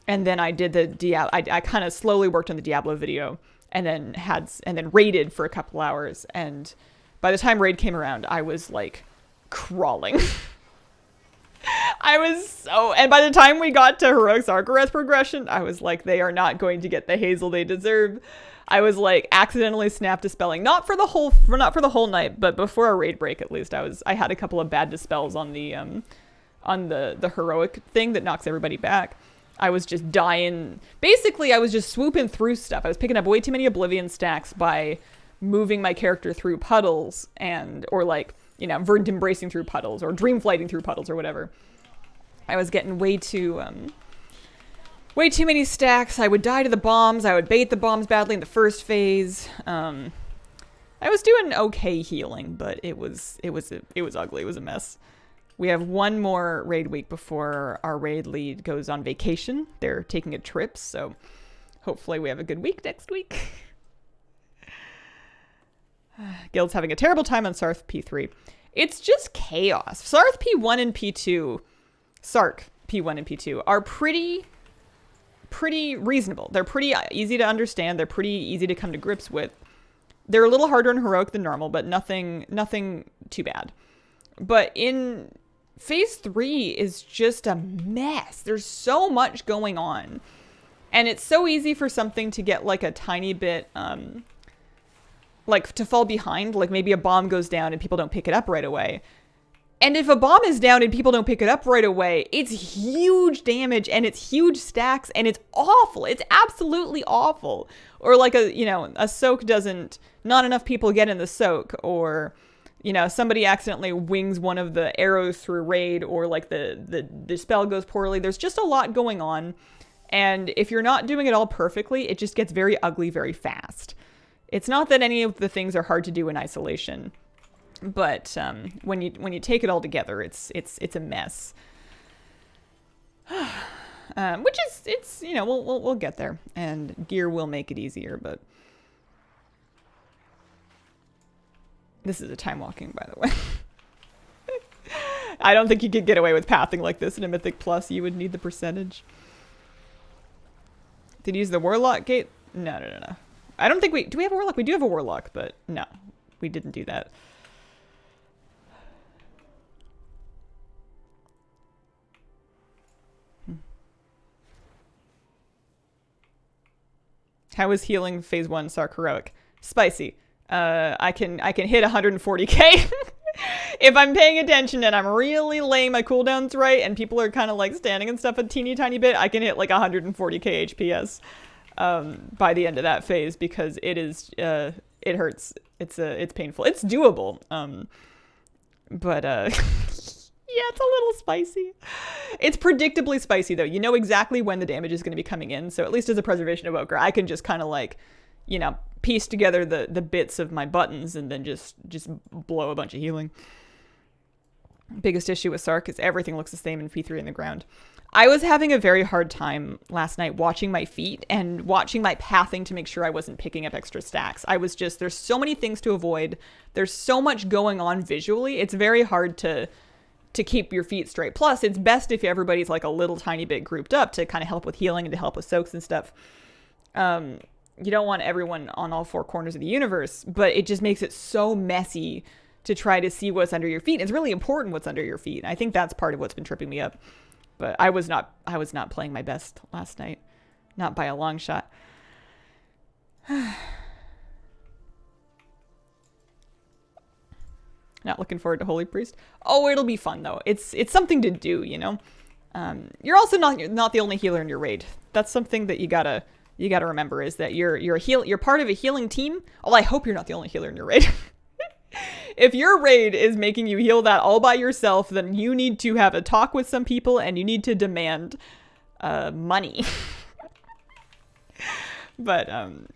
And then I did I kind of slowly worked on the Diablo video, and then raided for a couple hours. And by the time raid came around, I was like crawling. And by the time we got to Heroic Sarkareth progression, I was like, they are not going to get the Hazel they deserve. I was like accidentally snapped dispelling, not for the whole night, but before our raid break at least. I had a couple of bad dispels on the heroic thing that knocks everybody back. I was just dying. Basically, I was just swooping through stuff. I was picking up way too many Oblivion stacks by moving my character through puddles or like, you know, verdant embracing through puddles or dream flighting through puddles or whatever. I was getting way too many stacks. I would die to the bombs. I would bait the bombs badly in the first phase. I was doing okay healing, but it was ugly. It was a mess. We have one more raid week before our raid lead goes on vacation. They're taking a trip, so hopefully we have a good week next week. Guild's having a terrible time on Sarth P3. It's just chaos. Sarth P1 and P2, Sark P1 and P2 are pretty reasonable. They're pretty easy to understand. They're pretty easy to come to grips with. They're a little harder on Heroic than normal, but nothing too bad. But in Phase 3 is just a mess. There's so much going on. And it's so easy for something to get like a tiny bit, like to fall behind. Like maybe a bomb goes down and people don't pick it up right away. And if a bomb is down and people don't pick it up right away, it's huge damage and it's huge stacks and it's awful. It's absolutely awful. Or like a soak not enough people get in the soak, or, you know, somebody accidentally wings one of the arrows through raid, or like the spell goes poorly. There's just a lot going on. And if you're not doing it all perfectly, it just gets very ugly very fast. It's not that any of the things are hard to do in isolation. But when you take it all together, it's a mess. Which is we'll get there, and gear will make it easier. But this is a time walking, by the way. I don't think you could get away with pathing like this in a Mythic Plus. You would need the percentage. Did you use the Warlock gate? No. I don't think do we have a Warlock? We do have a Warlock, but no, we didn't do that. How is healing phase 1 Sark Heroic? Spicy. I can hit 140k if I'm paying attention and I'm really laying my cooldowns right and people are kind of like standing and stuff a teeny tiny bit. I can hit like 140k HPS by the end of that phase, because it is it hurts. It's painful. It's doable. But yeah, it's a little spicy. It's predictably spicy, though. You know exactly when the damage is going to be coming in. So at least as a Preservation Evoker, I can just kind of like, you know, piece together the bits of my buttons and then just blow a bunch of healing. Biggest issue with Sark is everything looks the same in P3 in the ground. I was having a very hard time last night watching my feet and watching my pathing to make sure I wasn't picking up extra stacks. There's so many things to avoid. There's so much going on visually. It's very hard to keep your feet straight. Plus, it's best if everybody's like a little tiny bit grouped up to kind of help with healing and to help with soaks and stuff. You don't want everyone on all four corners of the universe, but it just makes it so messy to try to see what's under your feet. It's really important what's under your feet. I think that's part of what's been tripping me up. But I was not playing my best last night. Not by a long shot. Not looking forward to Holy Priest. Oh, it'll be fun though. It's something to do, you know. You're also not the only healer in your raid. That's something that you gotta remember, is that you're part of a healing team. Oh, I hope you're not the only healer in your raid. If your raid is making you heal that all by yourself, then you need to have a talk with some people and you need to demand money. But,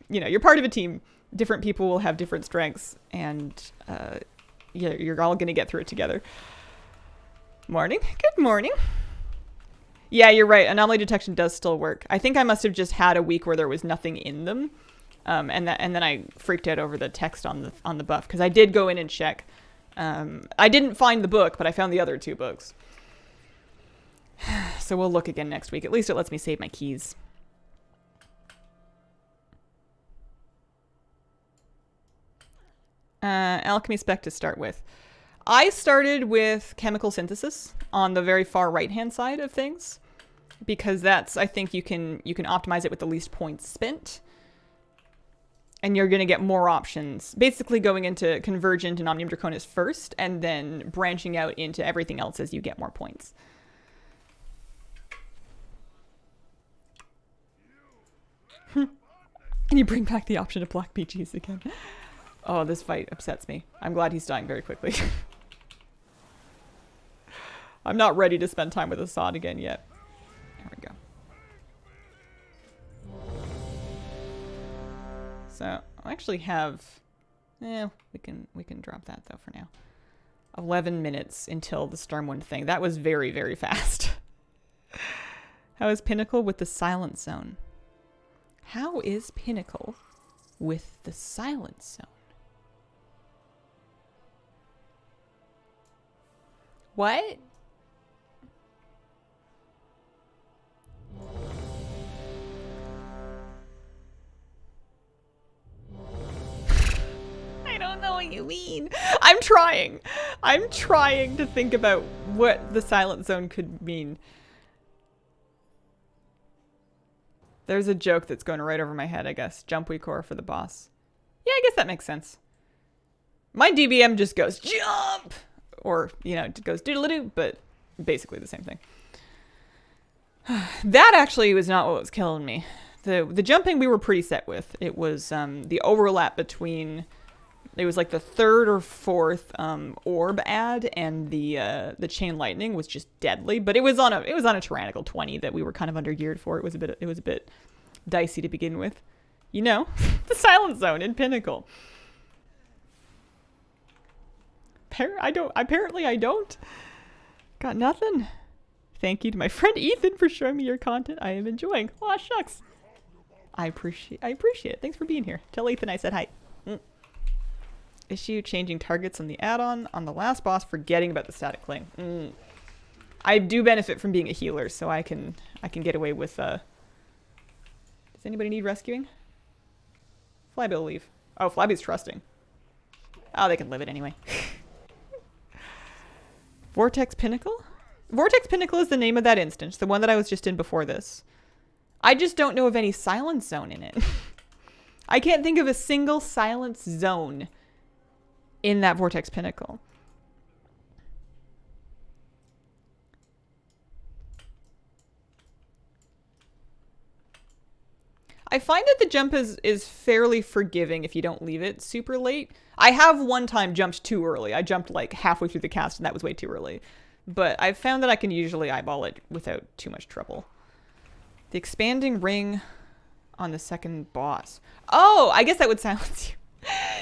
you know, you're part of a team. Different people will have different strengths, and yeah, you're all going to get through it together. Morning. Good morning. Yeah, you're right. Anomaly detection does still work. I think I must have just had a week where there was nothing in them. And then I freaked out over the text on the buff, because I did go in and check. I didn't find the book, but I found the other 2 books. So we'll look again next week. At least it lets me save my keys. Alchemy spec to start with. I started with chemical synthesis on the very far right-hand side of things, because that's, I think you can optimize it with the least points spent. And you're going to get more options. Basically going into Convergent and Omnium Draconis first, and then branching out into everything else as you get more points. And you bring back the option of black PGs again. Oh, this fight upsets me. I'm glad he's dying very quickly. I'm not ready to spend time with Assad again yet. There we go. So I actually have, we can drop that though for now. 11 minutes until the Stormwind thing. That was very, very fast. How is Pinnacle with the Silent Zone? How is Pinnacle with the Silent Zone? What? I don't know what you mean. I'm trying to think about what the Silent Zone could mean. There's a joke that's going right over my head, I guess. Jump we core for the boss. Yeah, I guess that makes sense. My DBM just goes, jump! Or, you know, it goes doodle-doo, but basically the same thing. That actually was not what was killing me. The jumping we were pretty set with. It was the overlap between... It was like the 3rd or 4th orb ad, and the chain lightning was just deadly. But it was on a tyrannical 20 that we were kind of undergeared for. It was a bit dicey to begin with. You know, the Silent Zone in Pinnacle. Apparently I don't. Got nothing. Thank you to my friend Ethan for showing me your content. I am enjoying. Aw, shucks. I appreciate it. Thanks for being here. Tell Ethan I said hi. Issue changing targets on the add-on on the last boss, forgetting about the static cling. I do benefit from being a healer, so I can get away with does anybody need rescuing? Flyby will leave. Oh, Flyby's trusting. Oh, they can live it anyway. Vortex Pinnacle? Vortex Pinnacle is the name of that instance, the one that I was just in before this. I just don't know of any silence zone in it. I can't think of a single silence zone in that Vortex Pinnacle. I find that the jump is fairly forgiving if you don't leave it super late. I have one time jumped too early. I jumped like halfway through the cast and that was way too early. But I've found that I can usually eyeball it without too much trouble. The expanding ring on the second boss. Oh, I guess that would silence you.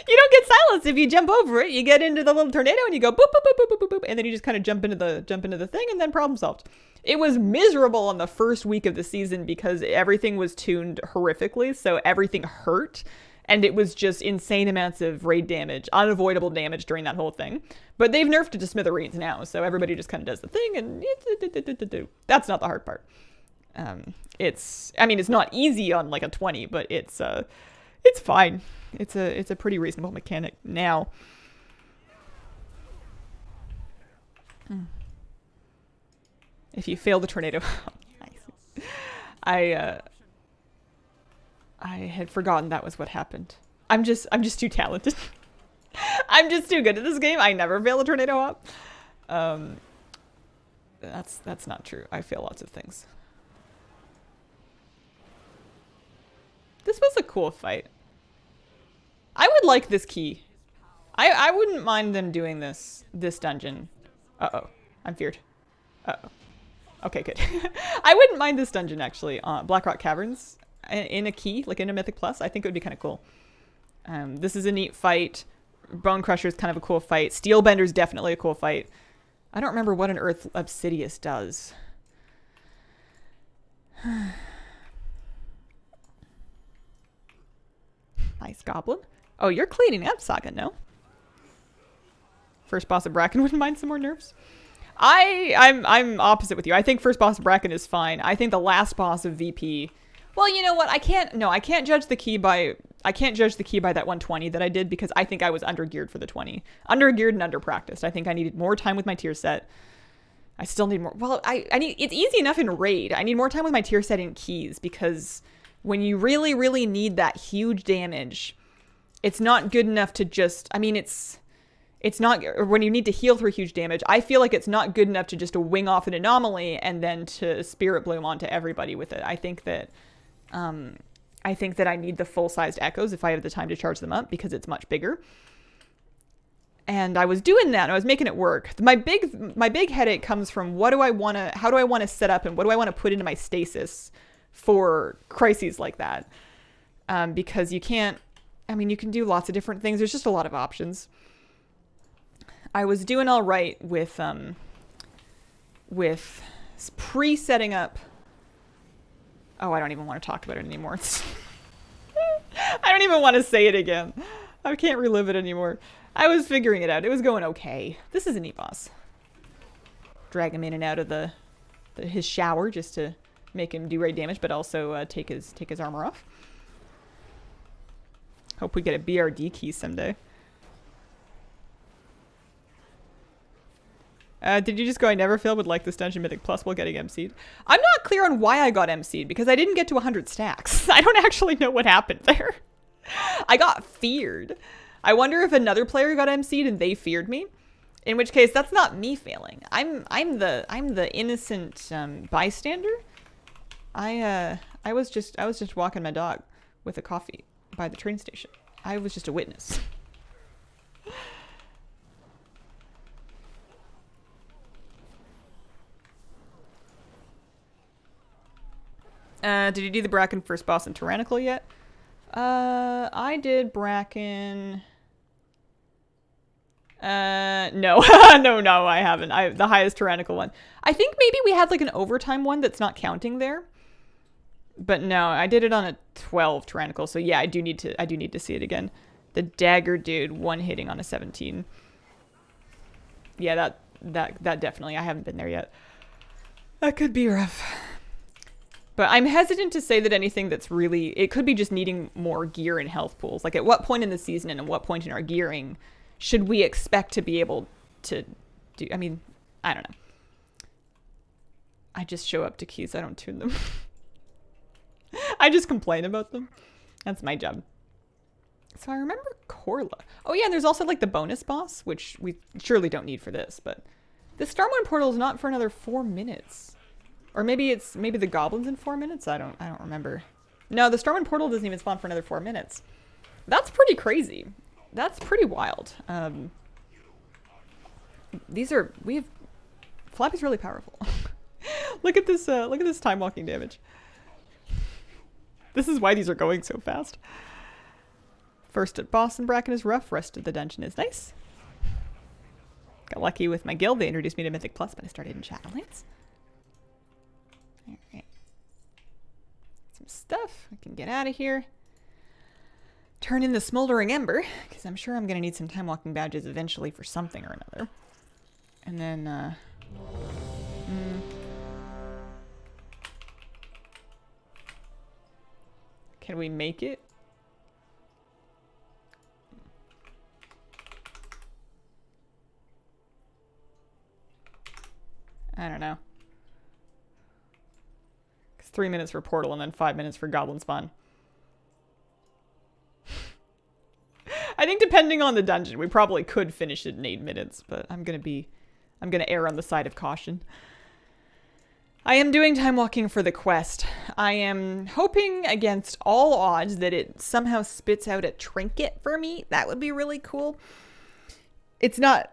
You don't get silenced if you jump over it. You get into the little tornado and you go boop, boop, boop, boop, boop, boop, and then you just kind of jump into the thing and then problem solved. It was miserable on the first week of the season because everything was tuned horrifically, so everything hurt, and it was just insane amounts of raid damage, unavoidable damage during that whole thing. But they've nerfed it to smithereens now, so everybody just kind of does the thing, and that's not the hard part. It's not easy on like a 20, but it's fine. It's a pretty reasonable mechanic now. If you fail the tornado, nice. I had forgotten that was what happened. I'm just too talented. I'm just too good at this game. I never fail a tornado hop. That's not true. I fail lots of things. This was a cool fight. I would like this key. I wouldn't mind them doing this dungeon. Uh-oh. I'm feared. Uh-oh. Okay, good. I wouldn't mind this dungeon, actually. Blackrock Caverns in a key, like in a Mythic Plus. I think it would be kind of cool. This is a neat fight. Bone Crusher is kind of a cool fight. Steelbender is definitely a cool fight. I don't remember what an Earth Obsidious does. Nice goblin. Oh, you're cleaning up, Saga, no? First boss of Bracken wouldn't mind some more nerfs. I'm opposite with you. I think first boss of Bracken is fine. I think the last boss of VP. Well, you know what? I can't judge the key by that 120 that I did because I think I was undergeared for the 20. Undergeared and underpracticed. I think I needed more time with my tier set. I still need more. Well, I need, it's easy enough in raid. I need more time with my tier set in keys because when you really, really need that huge damage, it's not good enough to just, I mean, it's not, or when you need to heal through huge damage, I feel like it's not good enough to just to wing off an anomaly and then to Spirit Bloom onto everybody with it. I think that I need the full-sized echoes if I have the time to charge them up because it's much bigger. And I was doing that and I was making it work. My big headache comes from how do I want to set up and what do I want to put into my stasis for crises like that? Because you can do lots of different things. There's just a lot of options. I was doing all right with pre-setting up. Oh, I don't even want to talk about it anymore. I don't even want to say it again. I can't relive it anymore. I was figuring it out. It was going okay. This is a neat boss. Drag him in and out of his shower just to make him do raid damage, but also take his armor off. Hope we get a BRD key someday. Did you just go, I never failed, would like this dungeon Mythic Plus while getting MC'd? I'm not clear on why I got MC'd because I didn't get to 100 stacks. I don't actually know what happened there. I got feared. I wonder if another player got MC'd and they feared me. In which case, that's not me failing. I'm the innocent bystander. I was just walking my dog with a coffee by the train station. I was just a witness. Did you do the Bracken first boss in Tyrannical yet? I did Bracken. No. no, I haven't. The highest Tyrannical one. I think maybe we had like an overtime one that's not counting there. But no, I did it on a 12 Tyrannical. So yeah, I do need to see it again. The dagger dude one hitting on a 17. Yeah, that definitely. I haven't been there yet. That could be rough. But I'm hesitant to say that anything that's really... It could be just needing more gear and health pools. Like, at what point in the season and at what point in our gearing should we expect to be able to do... I mean, I don't know. I just show up to keys. I don't tune them. I just complain about them. That's my job. So I remember Corla. Oh, yeah, and there's also, like, the bonus boss, which we surely don't need for this. But the Stormwind Portal is not for another 4 minutes. Or maybe the goblins in 4 minutes? I don't remember. No, the Stormwind Portal doesn't even spawn for another 4 minutes. That's pretty crazy. That's pretty wild. Flappy's really powerful. Look at this time walking damage. This is why these are going so fast. First at boss in Bracken is rough, rest of the dungeon is nice. Got lucky with my guild, they introduced me to Mythic Plus, but I started in Shadowlands. Alright. Some stuff. I can get out of here. Turn in the Smoldering Ember, because I'm sure I'm going to need some time walking badges eventually for something or another. And then, can we make it? I don't know. 3 minutes for portal and then 5 minutes for goblin spawn. I think depending on the dungeon, we probably could finish it in 8 minutes, but I'm gonna err on the side of caution. I am doing time walking for the quest. I am hoping against all odds that it somehow spits out a trinket for me. That would be really cool. It's not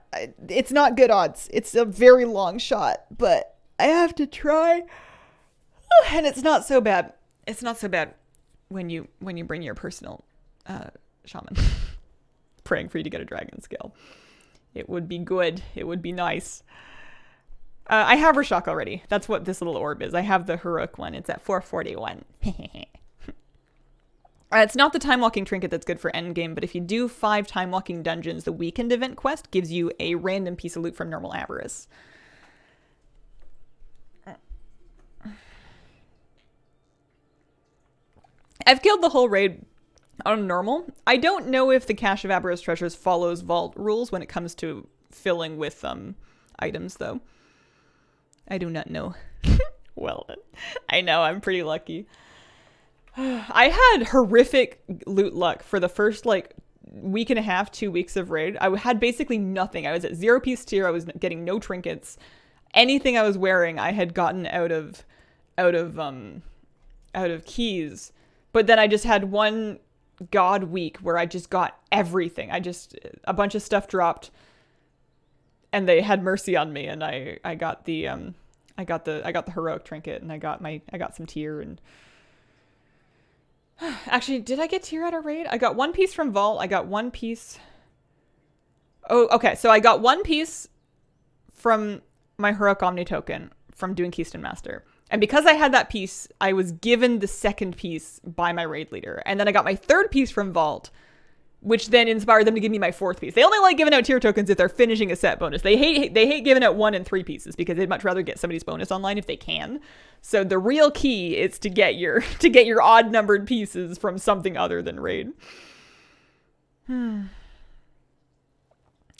good odds. It's a very long shot, but I have to try. And it's not so bad. It's not so bad when you bring your personal shaman praying for you to get a dragon scale. It would be good. It would be nice. I have Rashok already. That's what this little orb is. I have the heroic one. It's at 441. It's not the time-walking trinket that's good for endgame, but if you do 5 time-walking dungeons, the weekend event quest gives you a random piece of loot from normal avarice. I've killed the whole raid on normal. I don't know if the Cache of Avarice Treasures follows vault rules when it comes to filling with items, though. I do not know. Well, I know, I'm pretty lucky. I had horrific loot luck for the first, like, week and a half, 2 weeks of raid. I had basically nothing. I was at 0 piece tier. I was getting no trinkets. Anything I was wearing, I had gotten out of keys. But then I just had one god week where I just got everything. A bunch of stuff dropped, and they had mercy on me, and I got the heroic trinket, and I got some tier. And actually, did I get tier at a raid? I got 1 piece from vault. I got 1 piece. Oh, okay. So I got 1 piece from my heroic omni token from doing Keystone Master. And because I had that piece, I was given the 2nd piece by my raid leader. And then I got my 3rd piece from vault, which then inspired them to give me my 4th piece. They only like giving out tier tokens if they're finishing a set bonus. They hate giving out 1 and 3 pieces because they'd much rather get somebody's bonus online if they can. So the real key is to get your odd numbered pieces from something other than raid.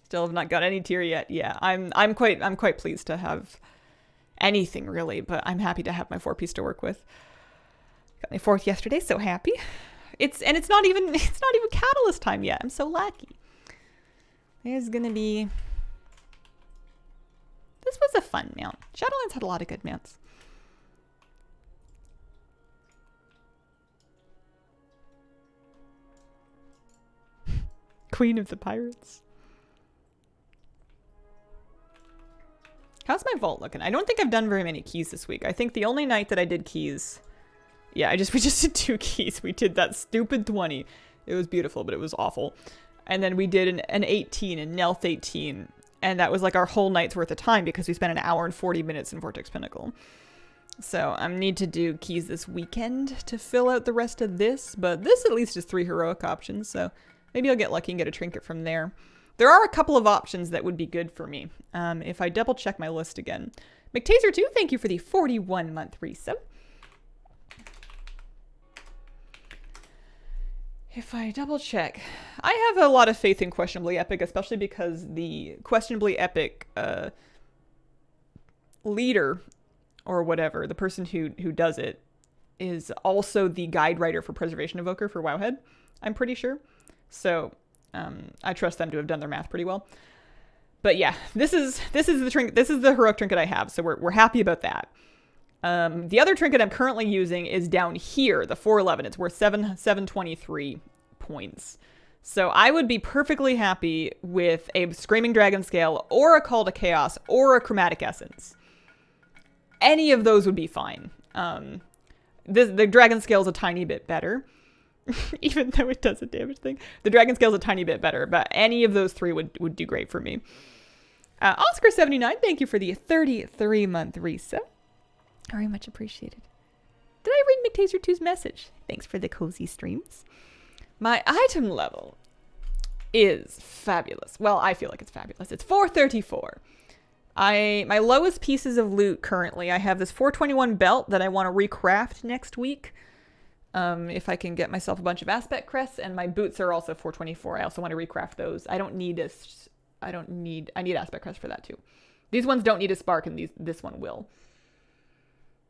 Still have not got any tier yet. Yeah, I'm quite pleased to have anything really, but I'm happy to have my 4 piece to work with. Got my 4th yesterday, so happy. It's not even catalyst time yet. I'm so lucky. This was a fun mount. Shadowlands had a lot of good mounts. Queen of the Pirates. How's my vault looking? I don't think I've done very many keys this week. I think the only night that I did keys, yeah, we just did 2 keys. We did that stupid 20. It was beautiful, but it was awful. And then we did an 18, a Nelth 18. And that was like our whole night's worth of time because we spent an hour and 40 minutes in Vortex Pinnacle. So I need to do keys this weekend to fill out the rest of this. But this at least is 3 heroic options. So maybe I'll get lucky and get a trinket from there. There are a couple of options that would be good for me. If I double check my list again. McTaser2, thank you for the 41-month resub. If I double check, I have a lot of faith in Questionably Epic, especially because the Questionably Epic leader, or whatever, the person who does it, is also the guide writer for Preservation Evoker for Wowhead, I'm pretty sure. So I trust them to have done their math pretty well. But yeah, this is the trinket. This is the heroic trinket I have, so we're happy about that. The other trinket I'm currently using is down here, the 411. It's worth 723 points. So I would be perfectly happy with a Screaming Dragon Scale or a Call to Chaos or a Chromatic Essence. Any of those would be fine. The Dragon Scale is a tiny bit better. Even though it does a damage thing. The Dragon Scale is a tiny bit better, but any of those 3 would do great for me. Oscar79, thank you for the 33-month resub. Very much appreciated. Did I read McTaser2's message? Thanks for the cozy streams. My item level is fabulous. Well, I feel like it's fabulous. It's 434. My lowest pieces of loot currently, I have this 421 belt that I want to recraft next week. If I can get myself a bunch of aspect crests, and my boots are also 424. I also want to recraft those. I need aspect crest for that too. These ones don't need a spark, and this one will.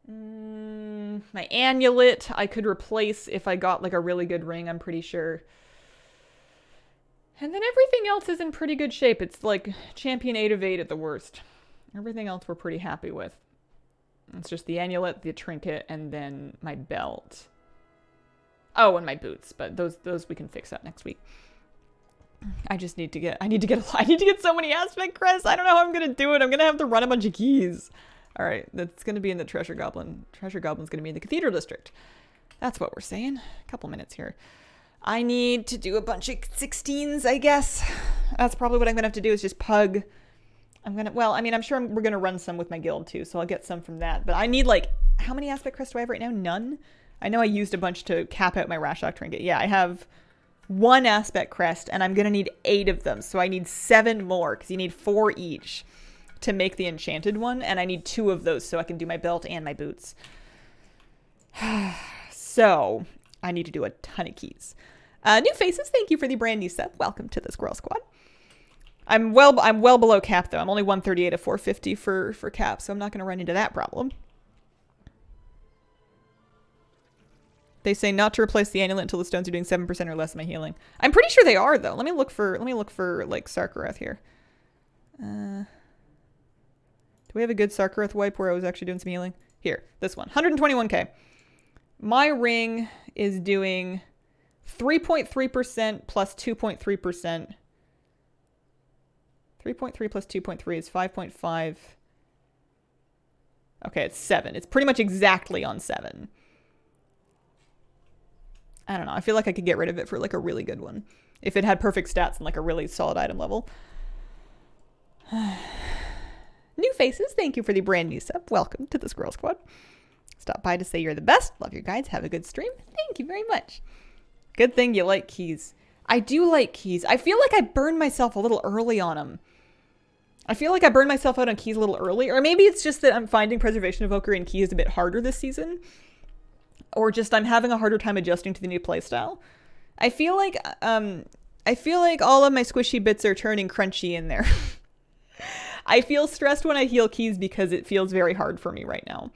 My amulet I could replace if I got like a really good ring, I'm pretty sure. And then everything else is in pretty good shape. It's like champion 8 of 8 at the worst. Everything else we're pretty happy with. It's just the amulet, the trinket, and then my belt. Oh, and my boots, but those we can fix up next week. I need to get so many aspect crests. I don't know how I'm gonna do it. I'm gonna have to run a bunch of keys. All right, that's going to be in the Treasure Goblin. Treasure Goblin's going to be in the Cathedral District. That's what we're saying. A couple minutes here. I need to do a bunch of 16s, I guess. That's probably what I'm going to have to do is just pug. Well, I mean, I'm sure we're going to run some with my guild too, so I'll get some from that. But I need like, how many aspect crests do I have right now? None? I know I used a bunch to cap out my Rashok trinket. Yeah, I have 1 aspect crest, and I'm going to need 8 of them. So I need 7 more, because you need 4 each to make the enchanted one, and I need 2 of those so I can do my belt and my boots. So I need to do a ton of keys. New faces, thank you for the brand new sub. Welcome to the Squirrel Squad. I'm well below cap though. I'm only 138 of 450 for cap, so I'm not going to run into that problem. They say not to replace the amulet until the stones are doing 7% or less of my healing. I'm pretty sure they are though. Let me look for like Sarkaroth here. Do we have a good Sarkaroth wipe where I was actually doing some healing? Here, this one. 121k. My ring is doing 3.3% plus 2.3%. 3.3 plus 2.3 is 5.5. Okay, it's 7. It's pretty much exactly on 7. I don't know. I feel like I could get rid of it for like a really good one. If it had perfect stats and like a really solid item level. New faces, thank you for the brand new sub. Welcome to the Squirrel Squad. Stop by to say you're the best. Love your guides. Have a good stream. Thank you very much. Good thing you like keys. I do like keys. I feel like I burned myself a little early on them. I feel like I burned myself out on keys a little early. Or maybe it's just that I'm finding Preservation Evoker and keys a bit harder this season. Or just I'm having a harder time adjusting to the new playstyle. I feel like all of my squishy bits are turning crunchy in there. I feel stressed when I heal keys because it feels very hard for me right now.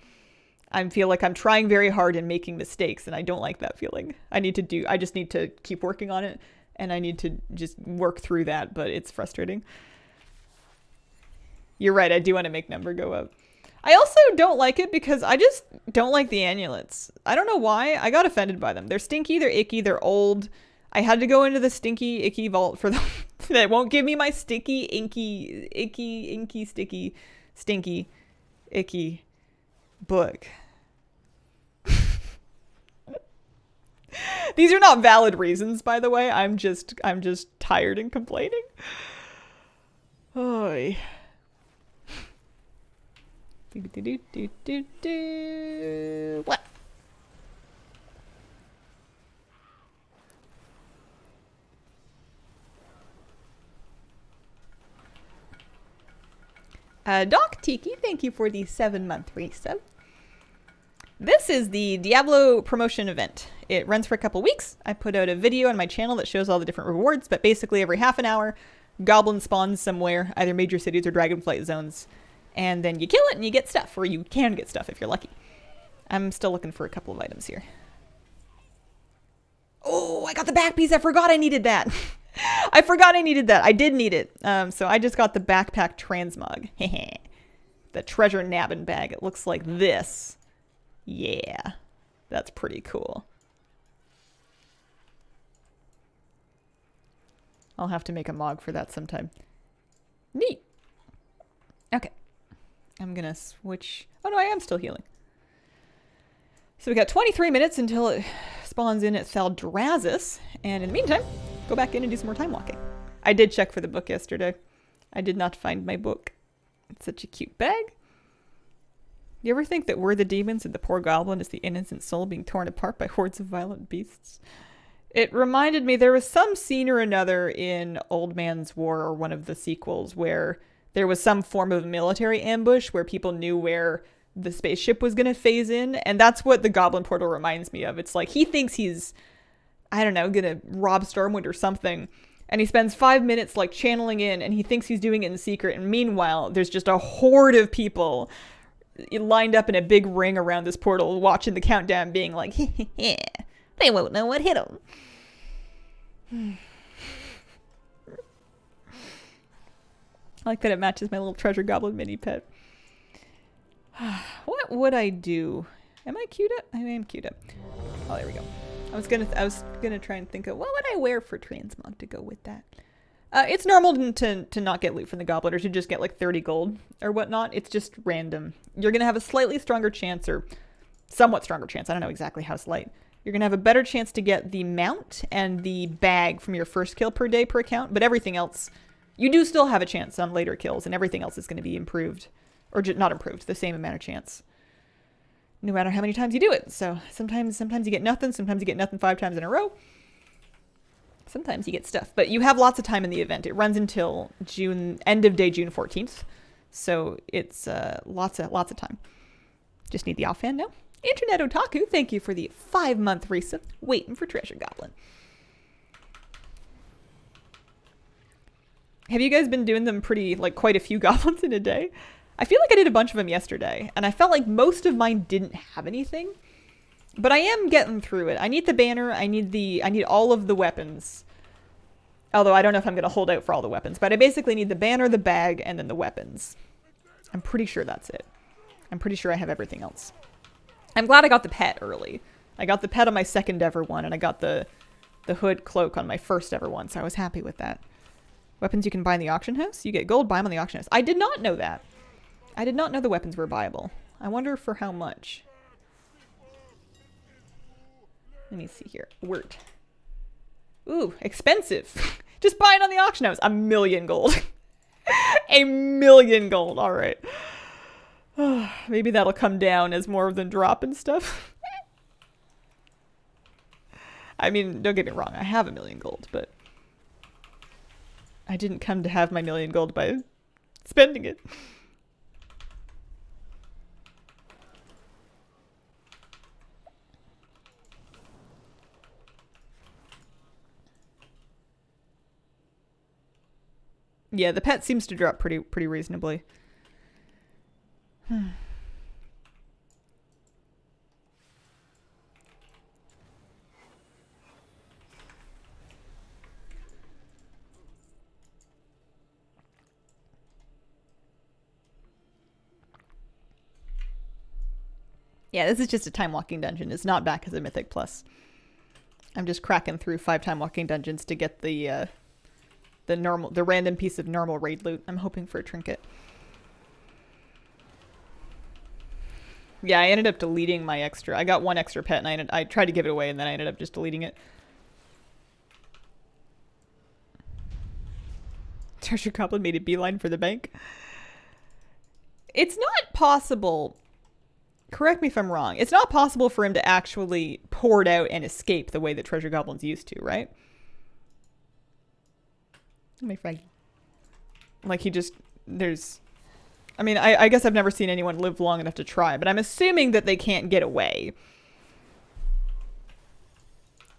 I feel like I'm trying very hard and making mistakes, and I don't like that feeling. I just need to keep working on it, and I need to just work through that, but it's frustrating. You're right, I do want to make number go up. I also don't like it because I just don't like the amulets. I don't know why. I got offended by them. They're stinky, they're icky, they're old. I had to go into the stinky, icky vault for them. They won't give me my sticky, inky, sticky, stinky, icky book. These are not valid reasons, by the way. I'm just tired and complaining. Oy. What? Doc Tiki, thank you for the 7-month resub. This is the Diablo promotion event. It runs for a couple weeks. I put out a video on my channel that shows all the different rewards, but basically every half an hour, goblin spawns somewhere, either major cities or dragonflight zones, and then you kill it and you get stuff, or you can get stuff if you're lucky. I'm still looking for a couple of items here. Oh, I got the back piece. I forgot I needed that. I forgot I needed that. I did need it. So I just got the backpack transmog. The treasure nabbing bag. It looks like this. Yeah, that's pretty cool. I'll have to make a mog for that sometime. Neat. Okay. I'm gonna switch. Oh no, I am still healing. So we got 23 minutes until it spawns in at Thaldraszus. And in the meantime, go back in and do some more time walking. I did check for the book yesterday. I did not find my book. It's such a cute bag. You ever think that we're the demons and the poor goblin is the innocent soul being torn apart by hordes of violent beasts? It reminded me there was some scene or another in Old Man's War or one of the sequels where there was some form of military ambush where people knew where the spaceship was going to phase in. And that's what the goblin portal reminds me of. It's like he thinks he's, I don't know, going to rob Stormwind or something. And he spends 5 minutes like channeling in and he thinks he's doing it in secret. And meanwhile, there's just a horde of people lined up in a big ring around this portal watching the countdown being like, they won't know what hit them. I like that it matches my little treasure goblin mini pet. What would I do? Am I queued up? I am queued up. Oh, there we go. I was gonna try and think of what would I wear for transmog to go with that. It's normal to not get loot from the goblin or to just get like 30 gold or whatnot. It's just random. You're going to have a slightly stronger chance or somewhat stronger chance. I don't know exactly how slight. You're going to have a better chance to get the mount and the bag from your first kill per day per account. But everything else, you do still have a chance on later kills, and everything else is going to be improved. Or not improved, the same amount of chance. No matter how many times you do it. So sometimes you get nothing. Sometimes you get nothing 5 times in a row. Sometimes you get stuff. But you have lots of time in the event. It runs until end of day June 14th. So it's lots of time. Just need the offhand now. Internet Otaku, thank you for the 5-month resub. Waiting for Treasure Goblin. Have you guys been doing them pretty, like, quite a few goblins in a day? I feel like I did a bunch of them yesterday, and I felt like most of mine didn't have anything. But I am getting through it. I need the banner, I need all of the weapons. Although I don't know if I'm going to hold out for all the weapons, but I basically need the banner, the bag, and then the weapons. I'm pretty sure that's it. I'm pretty sure I have everything else. I'm glad I got the pet early. I got the pet on my second ever one, and I got the hood cloak on my first ever one, so I was happy with that. Weapons you can buy in the auction house? You get gold, buy them on the auction house. I did not know that. I did not know the weapons were buyable. I wonder for how much. Let me see here. Word. Ooh, expensive. Just buy it on the auction house. 1,000,000 gold. 1,000,000 gold. All right. Maybe that'll come down as more of them drop and stuff. I mean, don't get me wrong. I have 1,000,000 gold, but I didn't come to have my 1,000,000 gold by spending it. Yeah, the pet seems to drop pretty reasonably. Yeah, this is just a time-walking dungeon. It's not back as a Mythic Plus. I'm just cracking through 5 time-walking dungeons to get the random piece of normal raid loot. I'm hoping for a trinket. Yeah, I ended up deleting my extra. I got 1 extra pet, and I tried to give it away, and then I ended up just deleting it. Treasure Goblin made a beeline for the bank. It's not possible. Correct me if I'm wrong. It's not possible for him to actually pour it out and escape the way that Treasure Goblins used to, right? My friend. Like he just, I mean, I guess I've never seen anyone live long enough to try, but I'm assuming that they can't get away.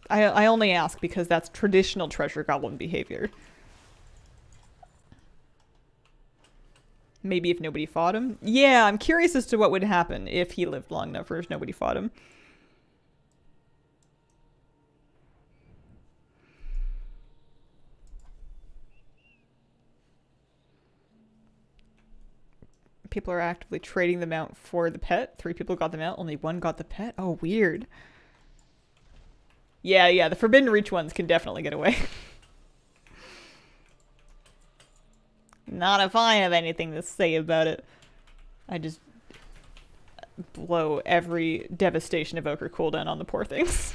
I only ask because that's traditional Treasure Goblin behavior. Maybe if nobody fought him. Yeah, I'm curious as to what would happen if he lived long enough or if nobody fought him. People are actively trading them out for the pet. 3 people got them out. Only 1 got the pet. Oh, weird. Yeah, the Forbidden Reach ones can definitely get away. Not if I have anything to say about it. I just blow every Devastation Evoker cooldown on the poor things.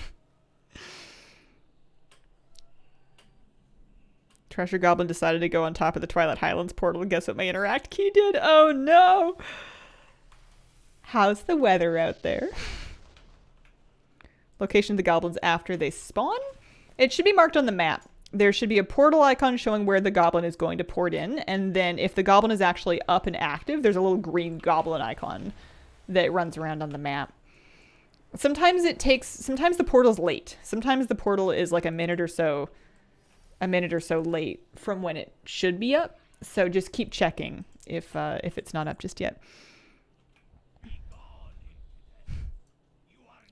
Treasure Goblin decided to go on top of the Twilight Highlands portal. Guess what my interact key did? Oh no! How's the weather out there? Location of the goblins after they spawn? It should be marked on the map. There should be a portal icon showing where the goblin is going to port in, and then if the goblin is actually up and active, there's a little green goblin icon that runs around on the map. Sometimes the portal's late. Sometimes the portal is like a minute or so late from when it should be up. So just keep checking if it's not up just yet.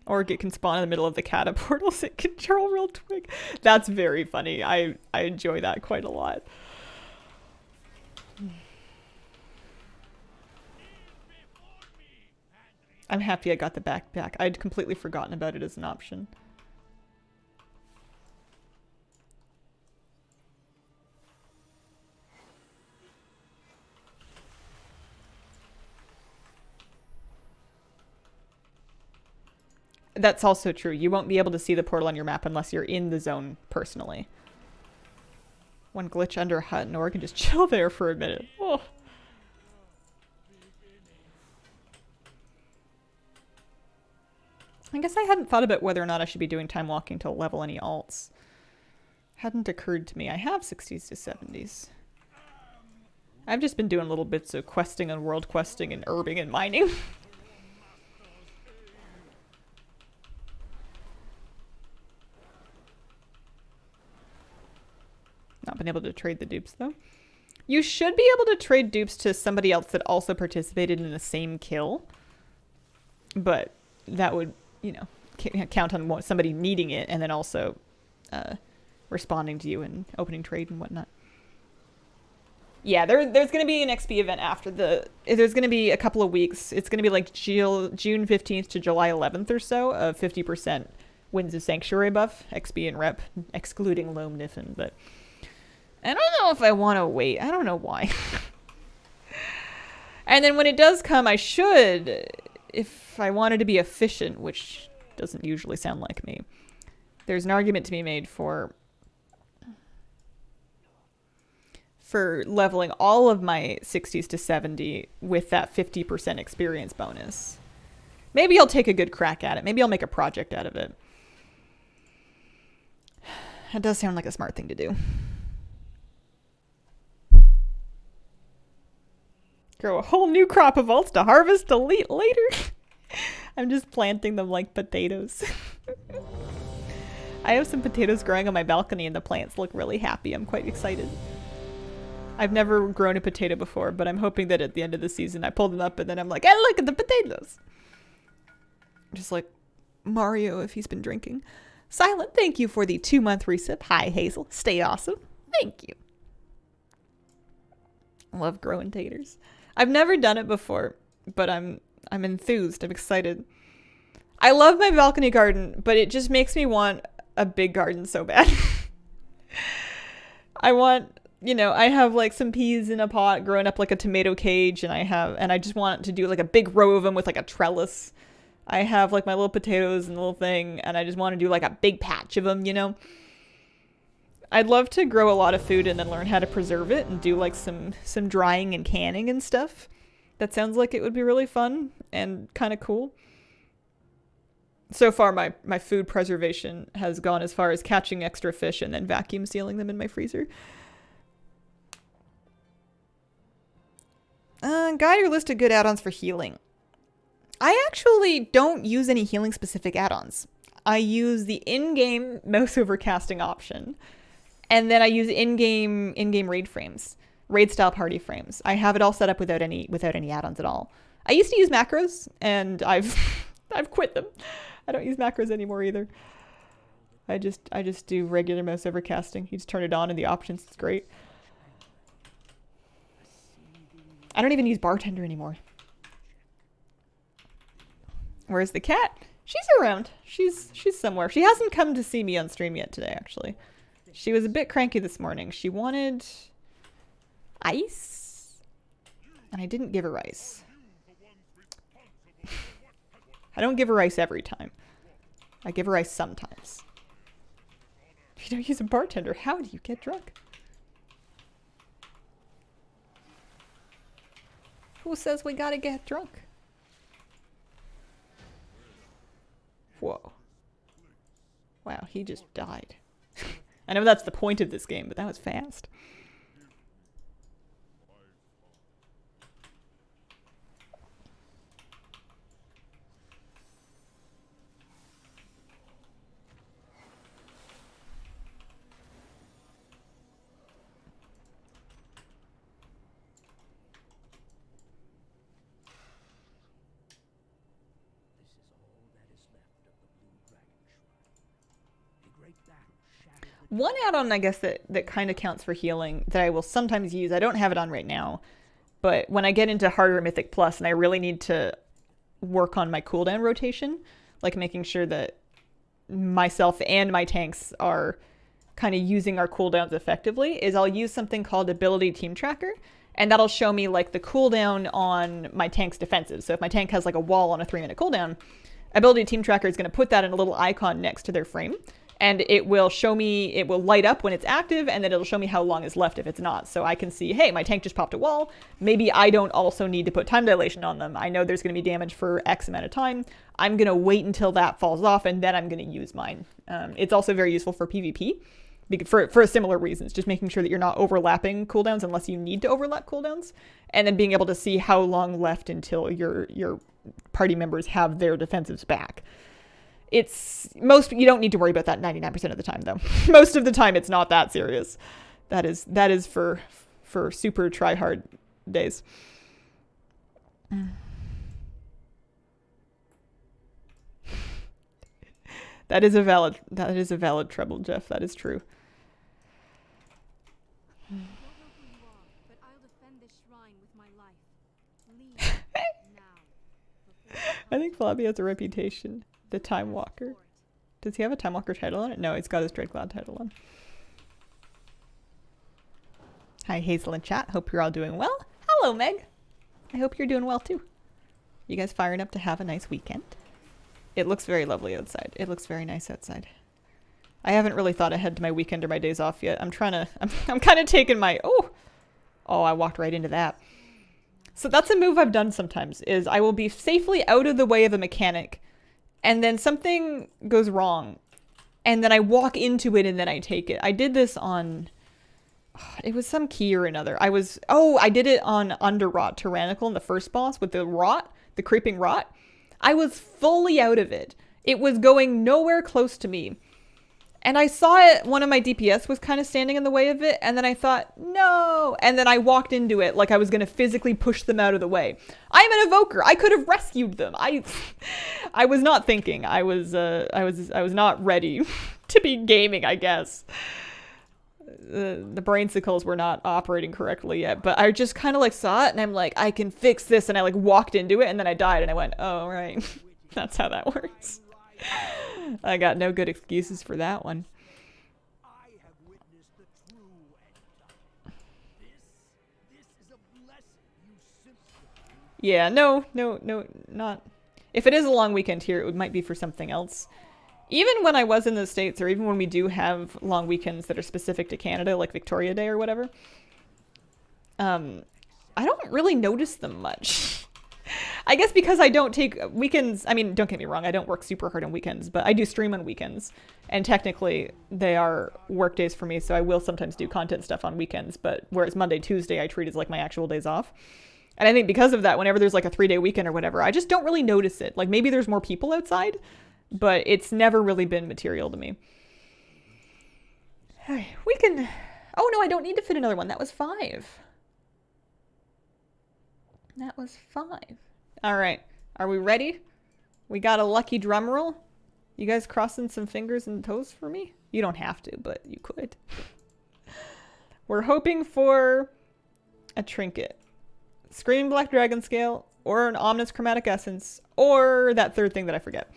Or it can spawn in the middle of the Kata portals at Control real quick. That's very funny. I enjoy that quite a lot. I'm happy I got the backpack. I'd completely forgotten about it as an option. That's also true. You won't be able to see the portal on your map unless you're in the zone personally. One glitch under a hut in Oregon, just chill there for a minute. Oh. I guess I hadn't thought about whether or not I should be doing time walking to level any alts. Hadn't occurred to me. I have 60s to 70s. I've just been doing little bits of questing and world questing and herbing and mining. Not been able to trade the dupes though. You should be able to trade dupes to somebody else that also participated in the same kill. But that would, you know, count on somebody needing it and then also responding to you and opening trade and whatnot. Yeah, there's going to be an XP event after there's going to be a couple of weeks. It's going to be like June 15th to July 11th or so of 50% Winds of Sanctuary buff, XP and rep, excluding Loam Niffin, but I don't know if I want to wait. I don't know why. And then when it does come, I should, if I wanted to be efficient, which doesn't usually sound like me, there's an argument to be made for leveling all of my 60s to 70 with that 50% experience bonus. Maybe I'll take a good crack at it. Maybe I'll make a project out of it. That does sound like a smart thing to do. Grow a whole new crop of alts to harvest later. I'm just planting them like potatoes. I have some potatoes growing on my balcony and the plants look really happy. I'm quite excited. I've never grown a potato before, but I'm hoping that at the end of the season I pull them up and then I'm like, hey, look at the potatoes. Just like Mario if he's been drinking. Silent, thank you for the 2-month resip. Hi, Hazel. Stay awesome. Thank you. I love growing taters. I've never done it before, but I'm enthused. I'm excited. I love my balcony garden, but it just makes me want a big garden so bad. I want, you know, I have like some peas in a pot growing up like a tomato cage, and I just want to do like a big row of them with like a trellis. I have like my little potatoes and the little thing, and I just want to do like a big patch of them, you know? I'd love to grow a lot of food and then learn how to preserve it and do like some drying and canning and stuff. That sounds like it would be really fun and kind of cool. So far, my food preservation has gone as far as catching extra fish and then vacuum sealing them in my freezer. Guide your list of good add-ons for healing. I actually don't use any healing specific add-ons. I use the in-game mouse over casting option. And then I use in-game raid frames. Raid style party frames. I have it all set up without any add-ons at all. I used to use macros and I've quit them. I don't use macros anymore either. I just do regular mouse over casting. You just turn it on in the options. It's great. I don't even use bartender anymore. Where's the cat? She's around. She's somewhere. She hasn't come to see me on stream yet today, actually. She was a bit cranky this morning. She wanted ice, and I didn't give her ice. I don't give her ice every time. I give her ice sometimes. If you don't use a bartender, how do you get drunk? Who says we gotta get drunk? Whoa. Wow, he just died. I know that's the point of this game, but that was fast. One add-on, I guess, that kind of counts for healing that I will sometimes use. I don't have it on right now, but when I get into harder Mythic Plus and I really need to work on my cooldown rotation, like making sure that myself and my tanks are kind of using our cooldowns effectively, is I'll use something called Ability Team Tracker, and that'll show me like the cooldown on my tank's defensive. So if my tank has like a wall on a 3-minute cooldown, ability team tracker is going to put that in a little icon next to their frame. And it will show me, it will light up when it's active, and then it'll show me how long is left if it's not. So I can see, hey, my tank just popped a wall. Maybe I don't also need to put time dilation on them. I know there's going to be damage for X amount of time. I'm going to wait until that falls off, and then I'm going to use mine. It's also very useful for PvP for similar reasons, just making sure that you're not overlapping cooldowns unless you need to overlap cooldowns, and then being able to see how long left until your party members have their defensives back. You don't need to worry about that 99% of the time, though. Most of the time, it's not that serious. That is for super try hard days. That is a valid trouble, Jeff. That is true. I think Flabby has a reputation. The Timewalker. Does he have a Timewalker title on it? No, he's got his Dreadcloud title on. Hi, Hazel and chat. Hope you're all doing well. Hello, Meg. I hope you're doing well, too. You guys firing up to have a nice weekend? It looks very lovely outside. It looks very nice outside. I haven't really thought ahead to my weekend or my days off yet. I'm kind of taking my... Oh, I walked right into that. So that's a move I've done sometimes, is I will be safely out of the way of a mechanic, and then something goes wrong, and then I walk into it and then I take it. I did this on... It was some key or another. I did it on Underrot Tyrannical in the first boss with the rot, the creeping rot. I was fully out of it. It was going nowhere close to me. And I saw it, one of my DPS was kind of standing in the way of it, and then I thought, no! And then I walked into it like I was going to physically push them out of the way. I'm an evoker! I could have rescued them! I was not thinking. I was not ready to be gaming, I guess. The brainsicles were not operating correctly yet, but I just kind of like saw it, and I'm like, I can fix this, and I like walked into it, and then I died, and I went, oh, right. That's how that works. I got no good excuses for that one. Yeah, no, not. If it is a long weekend here, it might be for something else. Even when I was in the States, or even when we do have long weekends that are specific to Canada, like Victoria Day or whatever, I don't really notice them much. I guess because I don't take weekends. I mean, don't get me wrong, I don't work super hard on weekends, but I do stream on weekends. And technically, they are work days for me, so I will sometimes do content stuff on weekends, but whereas Monday, Tuesday, I treat as like my actual days off. And I think because of that, whenever there's like a 3-day weekend or whatever, I just don't really notice it. Like maybe there's more people outside, but it's never really been material to me. We can... Oh no, I don't need to fit another one. That was 5. That was 5. All right. Are we ready? We got a lucky drum roll. You guys crossing some fingers and toes for me? You don't have to, but you could. We're hoping for a trinket. Screaming Black Dragon Scale, or an Ominous Chromatic Essence, or that third thing that I forget.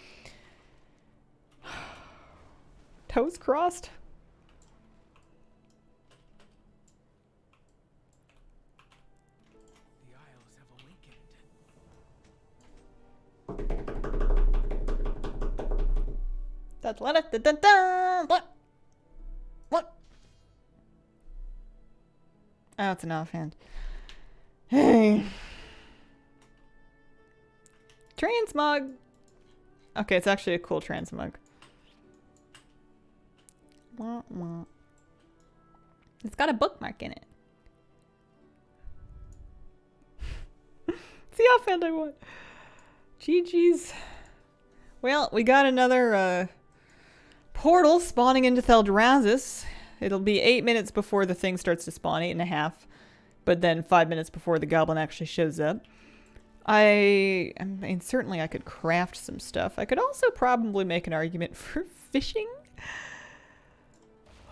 Toes crossed? What? Oh, it's an elephant. Hey. Transmog. Okay, it's actually a cool transmog. It's got a bookmark in it. See how offend I want. GG's. Well, we got another portal spawning into Theldraszus. It'll be 8 minutes before the thing starts to spawn, 8.5. But then 5 minutes before the goblin actually shows up. I mean, certainly I could craft some stuff. I could also probably make an argument for fishing.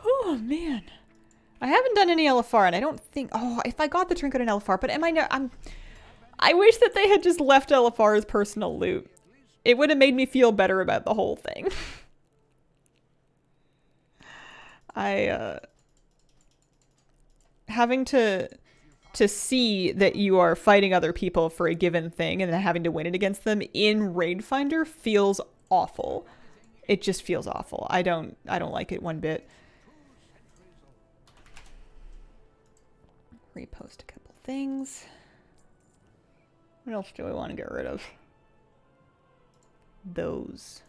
Oh, man. I haven't done any LFR, and I don't think... Oh, if I got the trinket in LFR, but am I not... I wish that they had just left LFR as personal loot. It would have made me feel better about the whole thing. Having to to see that you are fighting other people for a given thing and then having to win it against them in Raid Finder feels awful. It just feels awful. I don't like it one bit. Repost a couple things. What else do I want to get rid of? Those.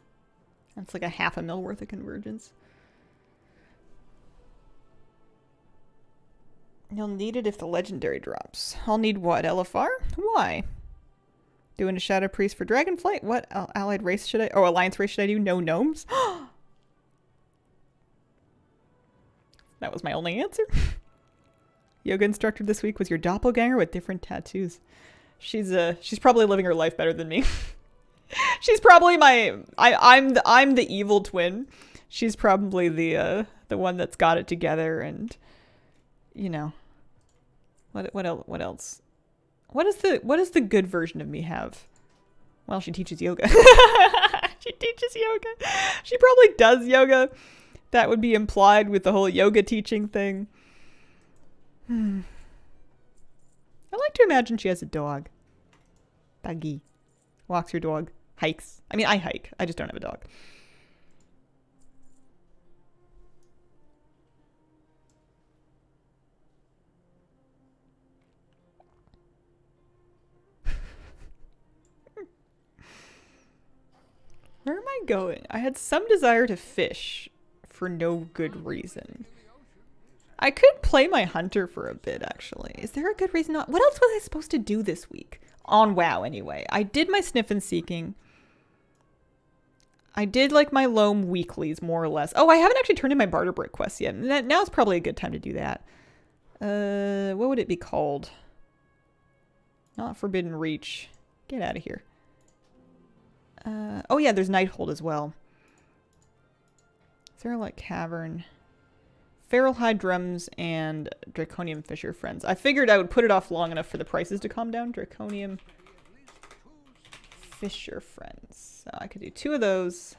That's like a half a mil worth of convergence. You'll need it if the legendary drops. I'll need what? LFR? Why? Doing a Shadow Priest for Dragonflight? What allied race should I... Oh, alliance race should I do? No gnomes? That was my only answer. Yoga instructor this week was your doppelganger with different tattoos. She's probably living her life better than me. She's probably I'm the evil twin. She's probably the one that's got it together, and you know, what else? What does the good version of me have? Well, she teaches yoga. She teaches yoga. She probably does yoga. That would be implied with the whole yoga teaching thing. I like to imagine she has a dog. Doggy. Walks her dog. Hikes. I mean, I hike. I just don't have a dog. Where am I going? I had some desire to fish for no good reason. I could play my hunter for a bit, actually. Is there a good reason not? What else was I supposed to do this week? On WoW, anyway. I did my sniff and seeking. I did like my loam weeklies, more or less. Oh, I haven't actually turned in my barter brick quest yet. Now's probably a good time to do that. What would it be called? Not Forbidden Reach. Get out of here. Oh yeah, there's Nighthold as well. Theralite Cavern. Feral Hide Drums and Draconium Fisher Friends. I figured I would put it off long enough for the prices to calm down. Draconium Fisher Friends. So I could do 2 of those.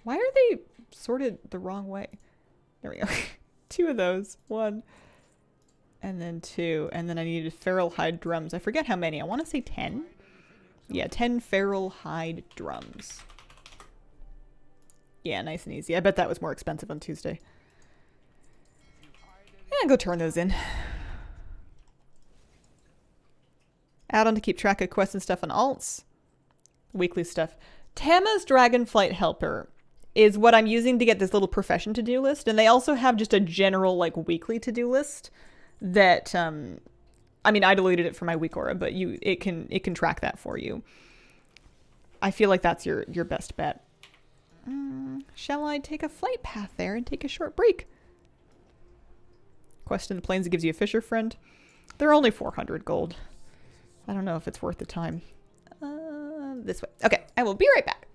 Why are they sorted the wrong way? There we go. 2 of those. 1. And then 2. And then I needed Feral Hide Drums. I forget how many. I want to say 10. Yeah, 10 Feral Hide Drums. Yeah, nice and easy. I bet that was more expensive on Tuesday. Yeah, go turn those in. Add-on to keep track of quests and stuff on alts. Weekly stuff. Tama's Dragonflight Helper is what I'm using to get this little profession to-do list. And they also have just a general, like, weekly to-do list that, I mean, I deleted it for my week aura, but it can track that for you. I feel like that's your best bet. Shall I take a flight path there and take a short break? Quest in the Plains that gives you a fisher friend. They're only 400 gold. I don't know if it's worth the time. This way. Okay, I will be right back.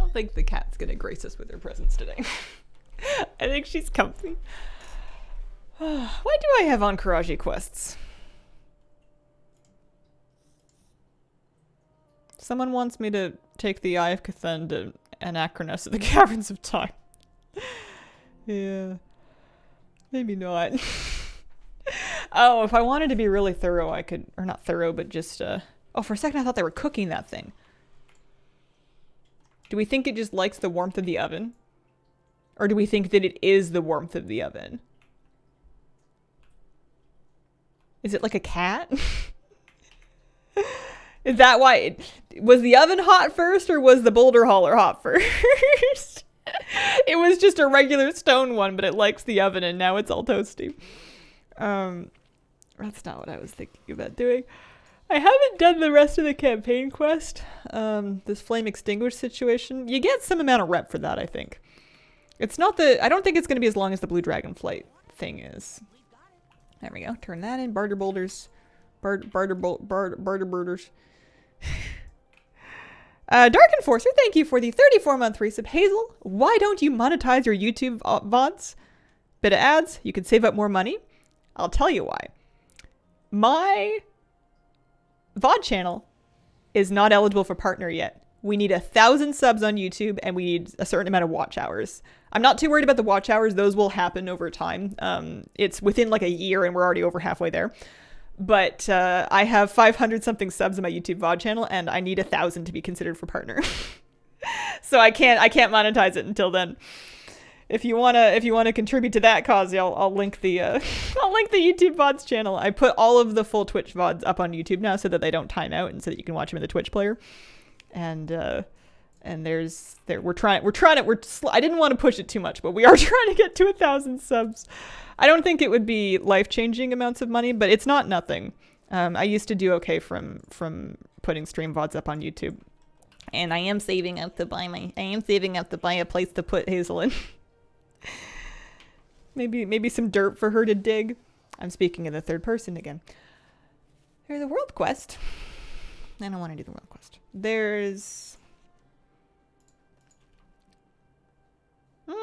don't think the cat's gonna grace us with her presence today. I think she's comfy. Why do I have Encourage quests? Someone wants me to take the Eye of Cthulhu to Anachronos of the Caverns of Time. Yeah. Maybe not. Oh, if I wanted to be really thorough, I could... Or not thorough, but just... Oh, for a second I thought they were cooking that thing. Do we think it just likes the warmth of the oven? Or do we think that it is the warmth of the oven? Is it like a cat? Is that why was the oven hot first or was the boulder hauler hot first? It was just a regular stone one, but it likes the oven and now it's all toasty. That's not what I was thinking about doing. I haven't done the rest of the campaign quest. This flame extinguish situation. You get some amount of rep for that, I think. It's not I don't think it's going to be as long as the blue dragon flight thing is. There we go. Turn that in. Barter boulders. Barter birders. Dark Enforcer, thank you for the 34-month resub. Hazel, why don't you monetize your YouTube VODs? Bit of ads, you can save up more money. I'll tell you why. My VOD channel is not eligible for partner yet. We need 1,000 subs on YouTube and we need a certain amount of watch hours. I'm not too worried about the watch hours. Those will happen over time. It's within like a year and we're already over halfway there. But I have 500 something subs on my YouTube VOD channel and I need 1,000 to be considered for partner. So I can't monetize it until then. If you wanna contribute to that cause, I'll link the YouTube VODs channel. I put all of the full Twitch VODs up on YouTube now so that they don't time out and so that you can watch them in the Twitch player. And I didn't want to push it too much, but we are trying to get to 1,000 subs. I don't think it would be life-changing amounts of money, but it's not nothing. I used to do okay from putting stream VODs up on YouTube. And I am saving up to buy a place to put Hazel in. maybe some dirt for her to dig. I'm speaking in the third person again. There's the world quest. I don't want to do the world quest. There's... If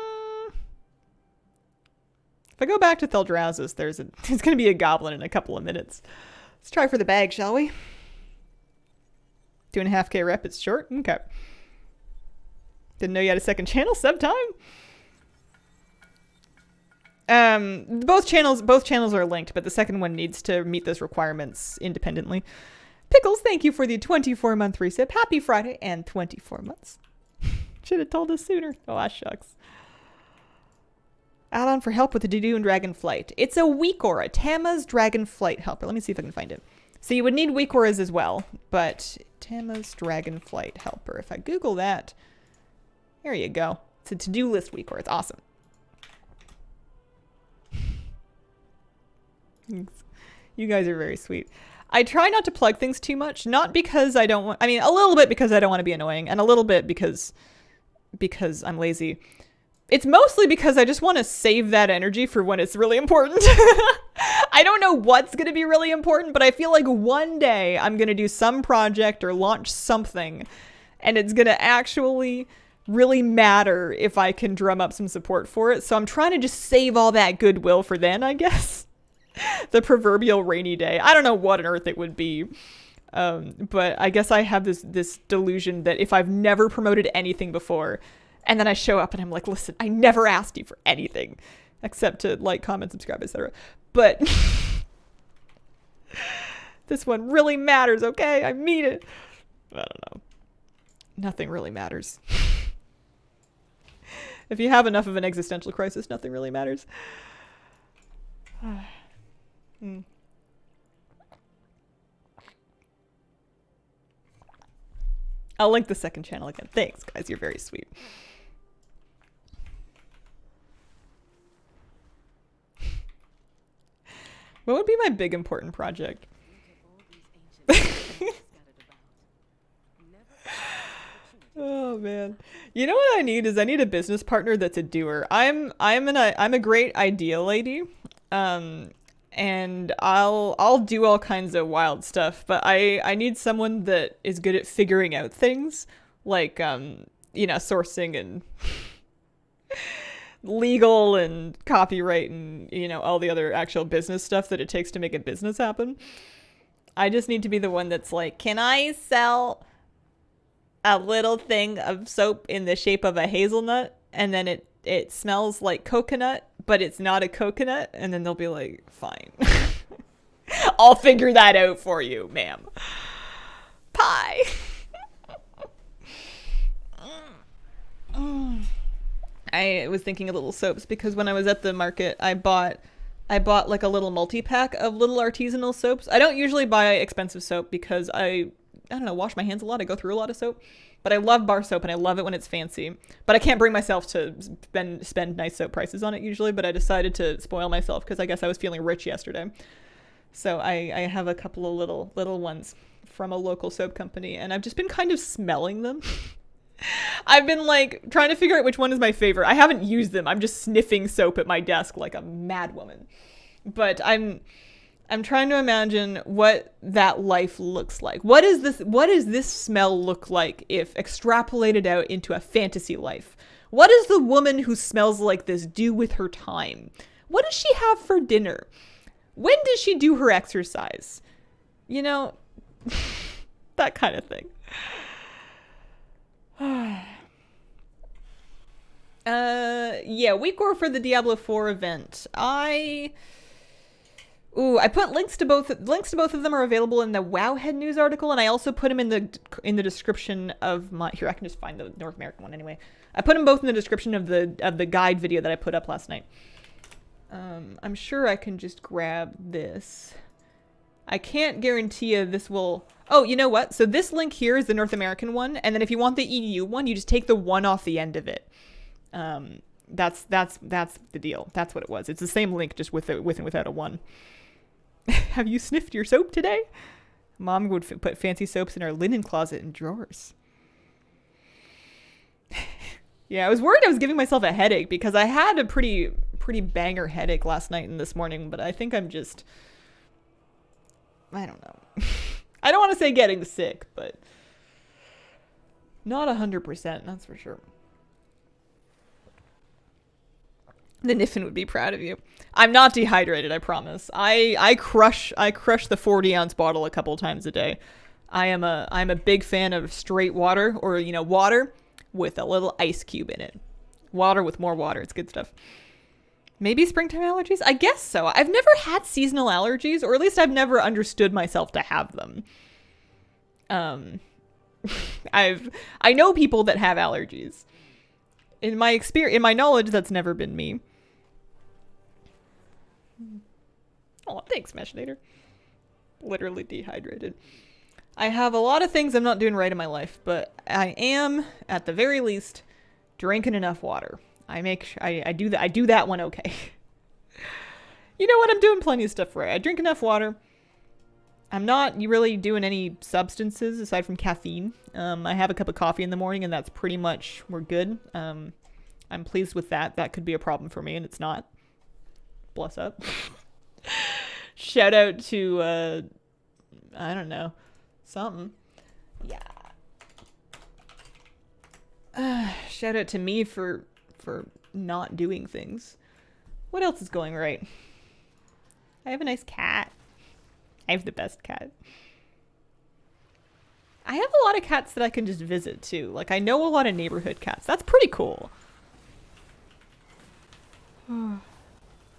I go back to Theldrauzus, there's going to be a goblin in a couple of minutes. Let's try for the bag, shall we? 2.5k rep, it's short? Okay. Didn't know you had a second channel, sub time. Both channels are linked, but the second one needs to meet those requirements independently. Pickles, thank you for the 24-month resub. Happy Friday and 24 months. Should have told us sooner. Oh, shucks. Add-on for help with the Dune Dragon Flight. It's a weak aura, Tama's Dragon Flight helper. Let me see if I can find it. So you would need weak auras as well, but Tama's Dragon Flight helper. If I Google that, there you go. It's a to-do list weak aura. It's awesome. Thanks. You guys are very sweet. I try not to plug things too much, not because I don't want, I mean, a little bit because I don't want to be annoying, and a little bit because I'm lazy. It's mostly because I just want to save that energy for when it's really important. I don't know what's going to be really important, but I feel like one day I'm going to do some project or launch something, and it's going to actually really matter if I can drum up some support for it. So I'm trying to just save all that goodwill for then, I guess. The proverbial rainy day. I don't know what on earth it would be. But I guess I have this delusion that if I've never promoted anything before, and then I show up and I'm like, listen, I never asked you for anything except to like, comment, subscribe, etc. But this one really matters, okay? I mean it. I don't know. Nothing really matters. If you have enough of an existential crisis, nothing really matters. I'll link the second channel again. Thanks, guys. You're very sweet. What would be my big important project? Oh man. You know what I need is I need a business partner that's a doer. I'm a great idea lady. And I'll do all kinds of wild stuff, but I need someone that is good at figuring out things. Like sourcing and legal and copyright and, all the other actual business stuff that it takes to make a business happen. I just need to be the one that's like, can I sell a little thing of soap in the shape of a hazelnut? And then it smells like coconut, but it's not a coconut. And then they'll be like, fine. I'll figure that out for you, ma'am. Pie. I was thinking of little soaps because when I was at the market, I bought like a little multi-pack of little artisanal soaps. I don't usually buy expensive soap because I don't know, wash my hands a lot. I go through a lot of soap. But I love bar soap and I love it when it's fancy. But I can't bring myself to spend nice soap prices on it usually, but I decided to spoil myself because I guess I was feeling rich yesterday. So I have a couple of little ones from a local soap company, and I've just been kind of smelling them. I've been like trying to figure out which one is my favorite. I haven't used them. I'm just sniffing soap at my desk like a mad woman. But I'm trying to imagine what that life looks like. What does this smell look like if extrapolated out into a fantasy life? What does the woman who smells like this do with her time? What does she have for dinner? When does she do her exercise? That kind of thing. Yeah, week 4 for the Diablo 4 event. I put links to both of them are available in the Wowhead news article, and I also put them in the description of my. Here, I can just find the North American one anyway. I put them both in the description of the guide video that I put up last night. I'm sure I can just grab this. I can't guarantee you this will. Oh, you know what? So this link here is the North American one, and then if you want the EU one, you just take the one off the end of it. That's the deal. That's what it was. It's the same link, just with and without a one. Have you sniffed your soap today? Mom would put fancy soaps in our linen closet and drawers. Yeah, I was worried I was giving myself a headache because I had a pretty banger headache last night and this morning, but I think I'm just, I don't know. I don't want to say getting sick, but not 100%, that's for sure. The Niffin would be proud of you. I'm not dehydrated, I promise. I crush the 40-ounce bottle a couple times a day. I'm a big fan of straight water, or water with a little ice cube in it. Water with more water. It's good stuff. Maybe springtime allergies? I guess so. I've never had seasonal allergies, or at least I've never understood myself to have them. I know people that have allergies. In my knowledge, that's never been me. Oh, thanks, Meshinator. Literally dehydrated. I have a lot of things I'm not doing right in my life, but I am, at the very least, drinking enough water. I do that one okay. You know what? I'm doing plenty of stuff right. I drink enough water. I'm not really doing any substances aside from caffeine. I have a cup of coffee in the morning, and that's pretty much, we're good. I'm pleased with that. That could be a problem for me, and it's not. Bless up. Shout out to, I don't know, something. Yeah. Shout out to me for not doing things. What else is going right? I have a nice cat. I have the best cat. I have a lot of cats that I can just visit too. Like, I know a lot of neighborhood cats. That's pretty cool. Do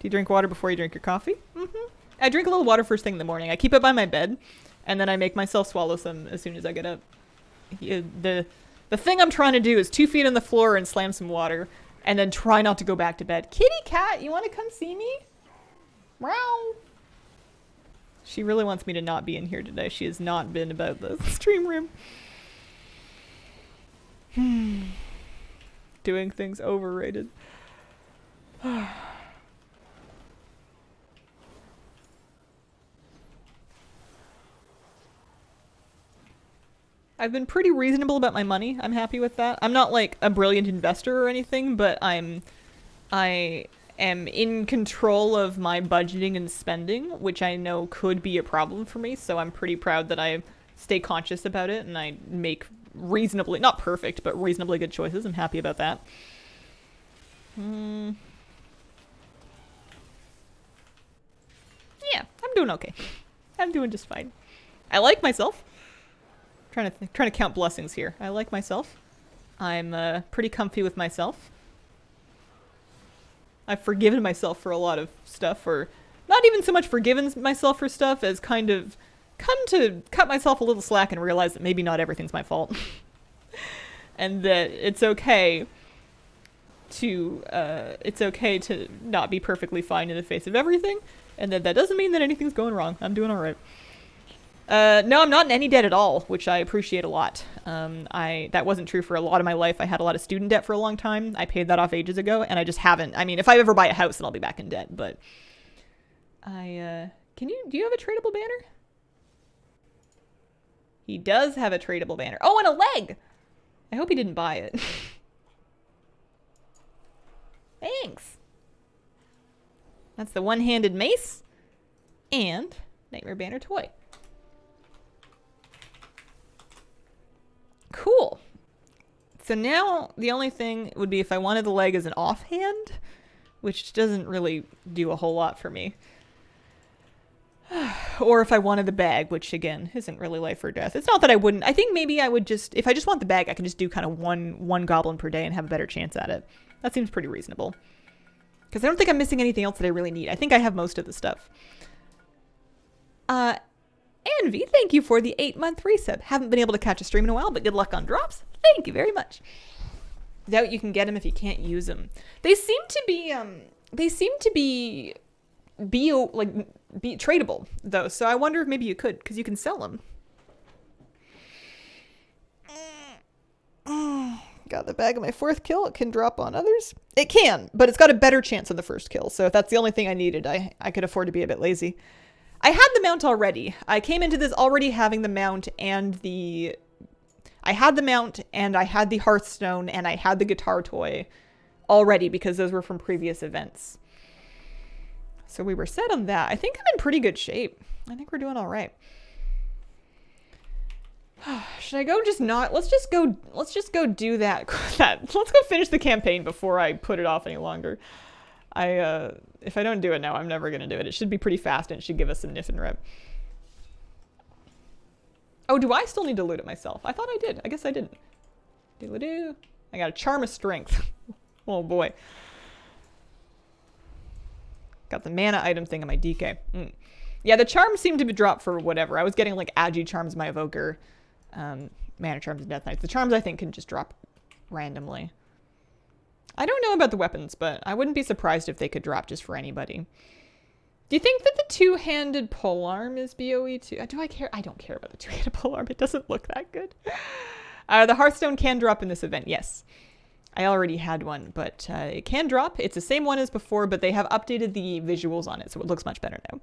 you drink water before you drink your coffee? Mm-hmm. I drink a little water first thing in the morning. I keep it by my bed, and then I make myself swallow some as soon as I get up. The thing I'm trying to do is 2 feet on the floor and slam some water, and then try not to go back to bed. Kitty cat, you want to come see me? Meow. She really wants me to not be in here today. She has not been about the stream room. Doing things overrated. I've been pretty reasonable about my money. I'm happy with that. I'm not like a brilliant investor or anything, but I am in control of my budgeting and spending, which I know could be a problem for me. So I'm pretty proud that I stay conscious about it and I make reasonably, not perfect, but reasonably good choices. I'm happy about that. Yeah, I'm doing okay. I'm doing just fine. I like myself. Trying to count blessings here. I like myself. I'm pretty comfy with myself. I've forgiven myself for a lot of stuff, or not even so much forgiven myself for stuff as kind of come to cut myself a little slack and realize that maybe not everything's my fault. And that it's okay to not be perfectly fine in the face of everything, and that doesn't mean that anything's going wrong. I'm doing all right. No, I'm not in any debt at all, which I appreciate a lot. That wasn't true for a lot of my life. I had a lot of student debt for a long time. I paid that off ages ago, and I just haven't. I mean, if I ever buy a house, then I'll be back in debt, but do you have a tradable banner? He does have a tradable banner. Oh, and a leg! I hope he didn't buy it. Thanks. That's the one-handed mace and Nightmare Banner toy. Cool. So now the only thing would be if I wanted the leg as an offhand, which doesn't really do a whole lot for me. Or if I wanted the bag, which again isn't really life or death. It's not that I wouldn't. I think maybe I would just, if I just want the bag, I can just do kind of one goblin per day and have a better chance at it. That seems pretty reasonable. Because I don't think I'm missing anything else that I really need. I think I have most of the stuff. Envy, thank you for the 8-month resub. Haven't been able to catch a stream in a while, but good luck on drops. Thank you very much. Doubt you can get them if you can't use them. They seem to be tradable though, so I wonder if maybe you could, because you can sell them. Got the bag of my 4th kill. It can drop on others. It can, but it's got a better chance on the first kill. So if that's the only thing I needed, I could afford to be a bit lazy. I had the mount already. I came into this already having the mount and I had the Hearthstone and I had the guitar toy already because those were from previous events. So we were set on that. I think I'm in pretty good shape. I think we're doing all right. Should I go just not? Let's just go do that. Let's go finish the campaign before I put it off any longer. If I don't do it now, I'm never going to do it. It should be pretty fast and it should give us some niff and rep. Oh, do I still need to loot it myself? I thought I did. I guess I didn't. Doodle-doo. I got a Charm of Strength. Oh boy. Got the mana item thing on my DK. Yeah, the charms seem to be dropped for whatever. I was getting like Agi charms, my evoker, mana charms, and death knights. The charms I think can just drop randomly. I don't know about the weapons, but I wouldn't be surprised if they could drop just for anybody. Do you think that the two-handed polearm is BOE too? Do I care? I don't care about the two-handed polearm. It doesn't look that good. The Hearthstone can drop in this event, yes. I already had one, but it can drop. It's the same one as before, but they have updated the visuals on it, so it looks much better now.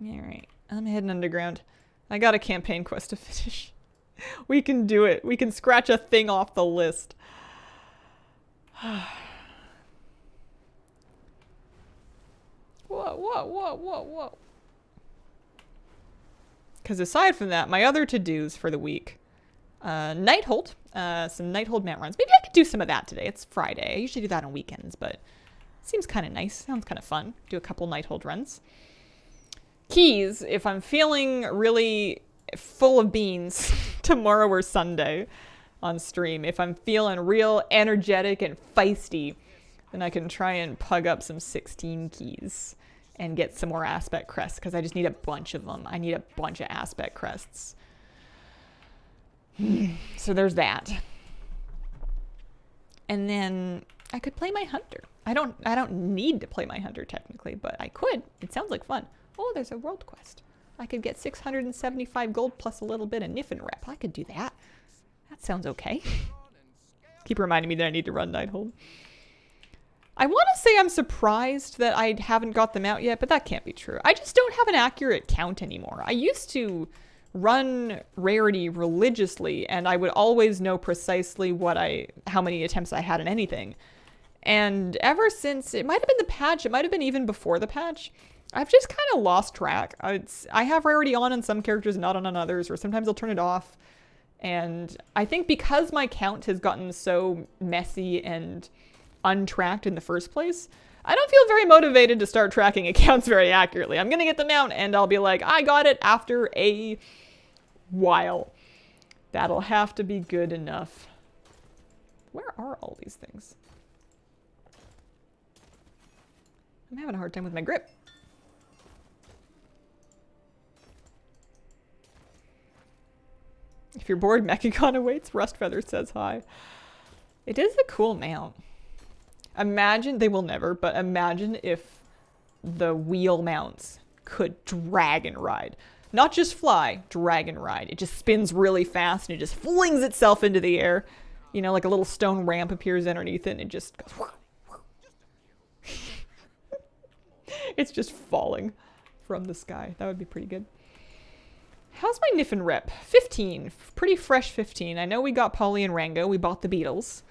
Alright, I'm heading underground. I got a campaign quest to finish. We can do it. We can scratch a thing off the list. Whoa. Because aside from that, my other to-dos for the week. Nighthold. Some Nighthold mount runs. Maybe I could do some of that today. It's Friday. I usually do that on weekends, but it seems kind of nice. Sounds kind of fun. Do a couple Nighthold runs. Keys, if I'm feeling really full of beans tomorrow or Sunday on stream, if I'm feeling real energetic and feisty, then I can try and pug up some 16 keys and get some more aspect crests, because I just need a bunch of them. I need a bunch of aspect crests. So there's that. And then I could play my hunter. I don't need to play my hunter technically, but I could. It sounds like fun. Oh, there's a world quest. I could get 675 gold plus a little bit of niff and rep. I could do that. That sounds okay. Keep reminding me that I need to run Nighthold. I want to say I'm surprised that I haven't got them out yet, but that can't be true. I just don't have an accurate count anymore. I used to run rarity religiously, and I would always know precisely how many attempts I had in anything. And ever since, it might have been the patch, it might have been even before the patch, I've just kind of lost track. I have rarity on some characters, not on others, or sometimes I'll turn it off. And I think because my count has gotten so messy and untracked in the first place, I don't feel very motivated to start tracking accounts very accurately. I'm going to get the mount and I'll be like, I got it after a while. That'll have to be good enough. Where are all these things? I'm having a hard time with my grip. If you're bored, Mechagon awaits. Rustfeather says hi. It is a cool mount. Imagine, they will never, but imagine if the wheel mounts could dragon ride. Not just fly, dragon ride. It just spins really fast and it just flings itself into the air. You know, like a little stone ramp appears underneath it and it just goes... It's just falling from the sky. That would be pretty good. How's my Niffin rep? 15. Pretty fresh 15. I know we got Polly and Rango. We bought the Beatles.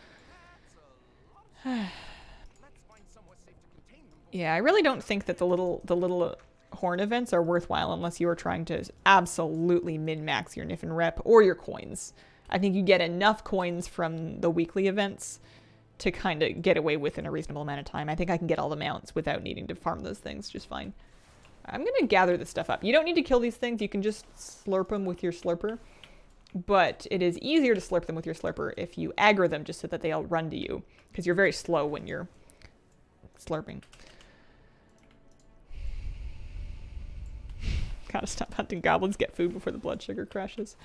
Yeah, I really don't think that the little horn events are worthwhile unless you are trying to absolutely min-max your Niffin rep or your coins. I think you get enough coins from the weekly events to kind of get away with in a reasonable amount of time. I think I can get all the mounts without needing to farm those things just fine. I'm going to gather this stuff up. You don't need to kill these things. You can just slurp them with your slurper. But it is easier to slurp them with your slurper if you aggro them just so that they all run to you. Because you're very slow when you're slurping. Gotta stop hunting goblins, get food before the blood sugar crashes.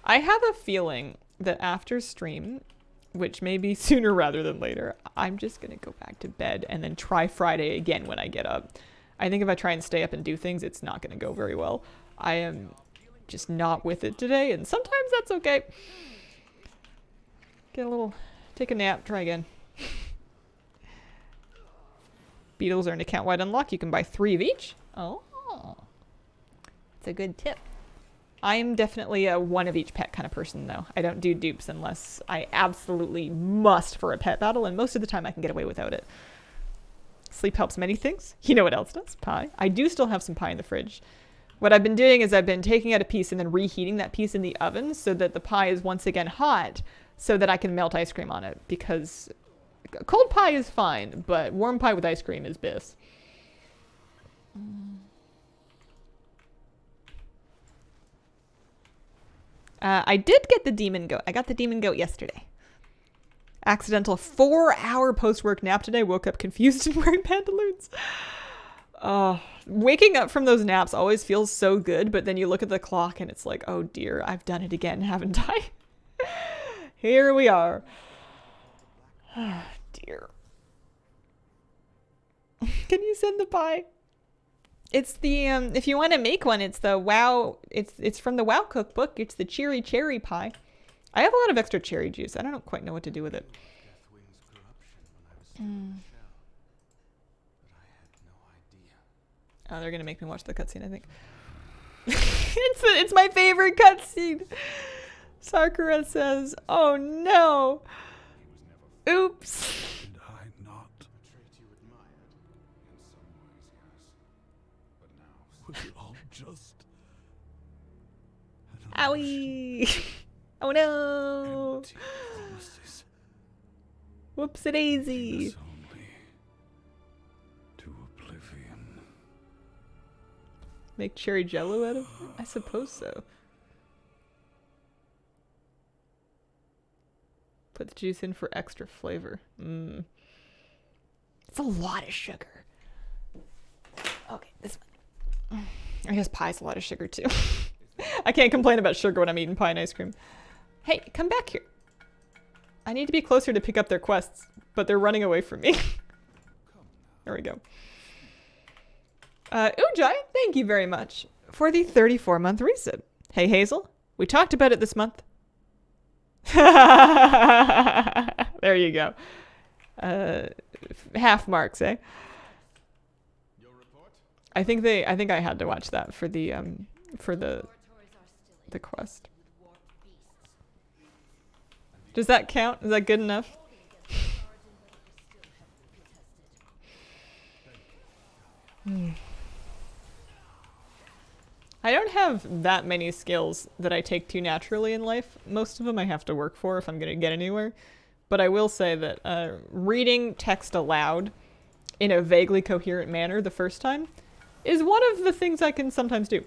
I have a feeling that after stream, which may be sooner rather than later, I'm just going to go back to bed and then try Friday again when I get up. I think if I try and stay up and do things, it's not going to go very well. I am just not with it today, and sometimes that's okay. Take a nap, try again. Beetles are an account-wide unlock. You can buy 3 of each. Oh, it's a good tip. I am definitely a 1 of each pet kind of person, though. I don't do dupes unless I absolutely must for a pet battle, and most of the time I can get away without it. Sleep helps many things. You know what else does? Pie. I do still have some pie in the fridge. What I've been doing is I've been taking out a piece and then reheating that piece in the oven so that the pie is once again hot so that I can melt ice cream on it, because cold pie is fine, but warm pie with ice cream is bliss. I did get the demon goat. I got the demon goat yesterday. Accidental 4-hour post-work nap today. Woke up confused and wearing pantaloons. Waking up from those naps always feels so good, but then you look at the clock and it's like, oh dear, I've done it again, haven't I? Here we are. Oh, dear. Can you send the pie? It's the, if you want to make one, it's the WoW, it's from the WoW cookbook. It's the Cheery Cherry Pie. I have a lot of extra cherry juice. I don't quite know what to do with it. Oh, they're going to make me watch the cutscene, I think. It's my favorite cutscene. Sakura says, oh no. Oops. Owie. Oh no. Whoopsie-daisy. Make cherry jello out of it? I suppose so. Put the juice in for extra flavor. It's a lot of sugar. Okay, this one. I guess pie's a lot of sugar too. I can't complain about sugar when I'm eating pie and ice cream. Hey, come back here. I need to be closer to pick up their quests, but they're running away from me. There we go. Ujai, thank you very much for the 34-month resub. Hey, Hazel, we talked about it this month. There you go. Half marks, eh? I think I had to watch that for the quest. Does that count? Is that good enough? I don't have that many skills that I take to naturally in life. Most of them I have to work for if I'm going to get anywhere. But I will say that reading text aloud in a vaguely coherent manner the first time is one of the things I can sometimes do.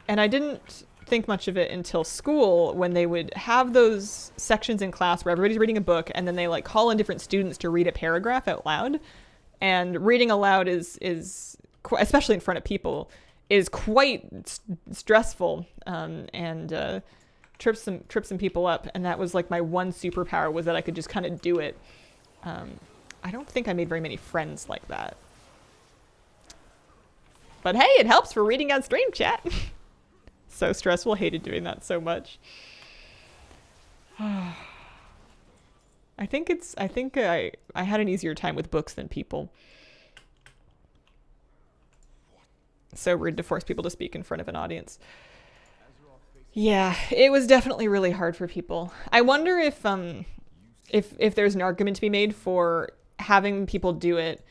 And I didn't think much of it until school, when they would have those sections in class where everybody's reading a book and then they like call in different students to read a paragraph out loud. And reading aloud is especially in front of people, is quite stressful, and trips some people up. And that was like my one superpower, was that I could just kind of do it. I don't think I made very many friends like that. But hey, it helps for reading on stream chat. So stressful. Hated doing that so much. I think I had an easier time with books than people. So rude to force people to speak in front of an audience. Yeah, it was definitely really hard for people. I wonder if there's an argument to be made for having people do it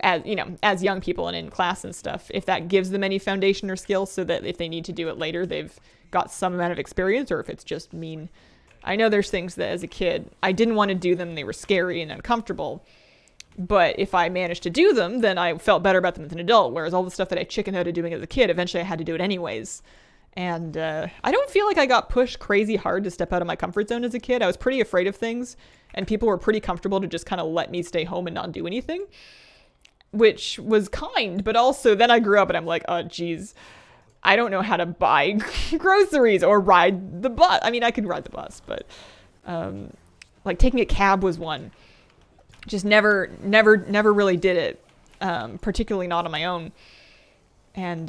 as young people and in class and stuff, if that gives them any foundation or skill, so that if they need to do it later, they've got some amount of experience, or if it's just mean. I know there's things that as a kid, I didn't want to do them. They were scary and uncomfortable. But if I managed to do them, then I felt better about them as an adult. Whereas all the stuff that I chickened out of doing as a kid, eventually I had to do it anyways. And I don't feel like I got pushed crazy hard to step out of my comfort zone as a kid. I was pretty afraid of things, and people were pretty comfortable to just kind of let me stay home and not do anything, which was kind. But also then I grew up and I'm like, oh, geez, I don't know how to buy groceries or ride the bus. I mean, I could ride the bus, but like taking a cab was one. Just never really did it, particularly not on my own. And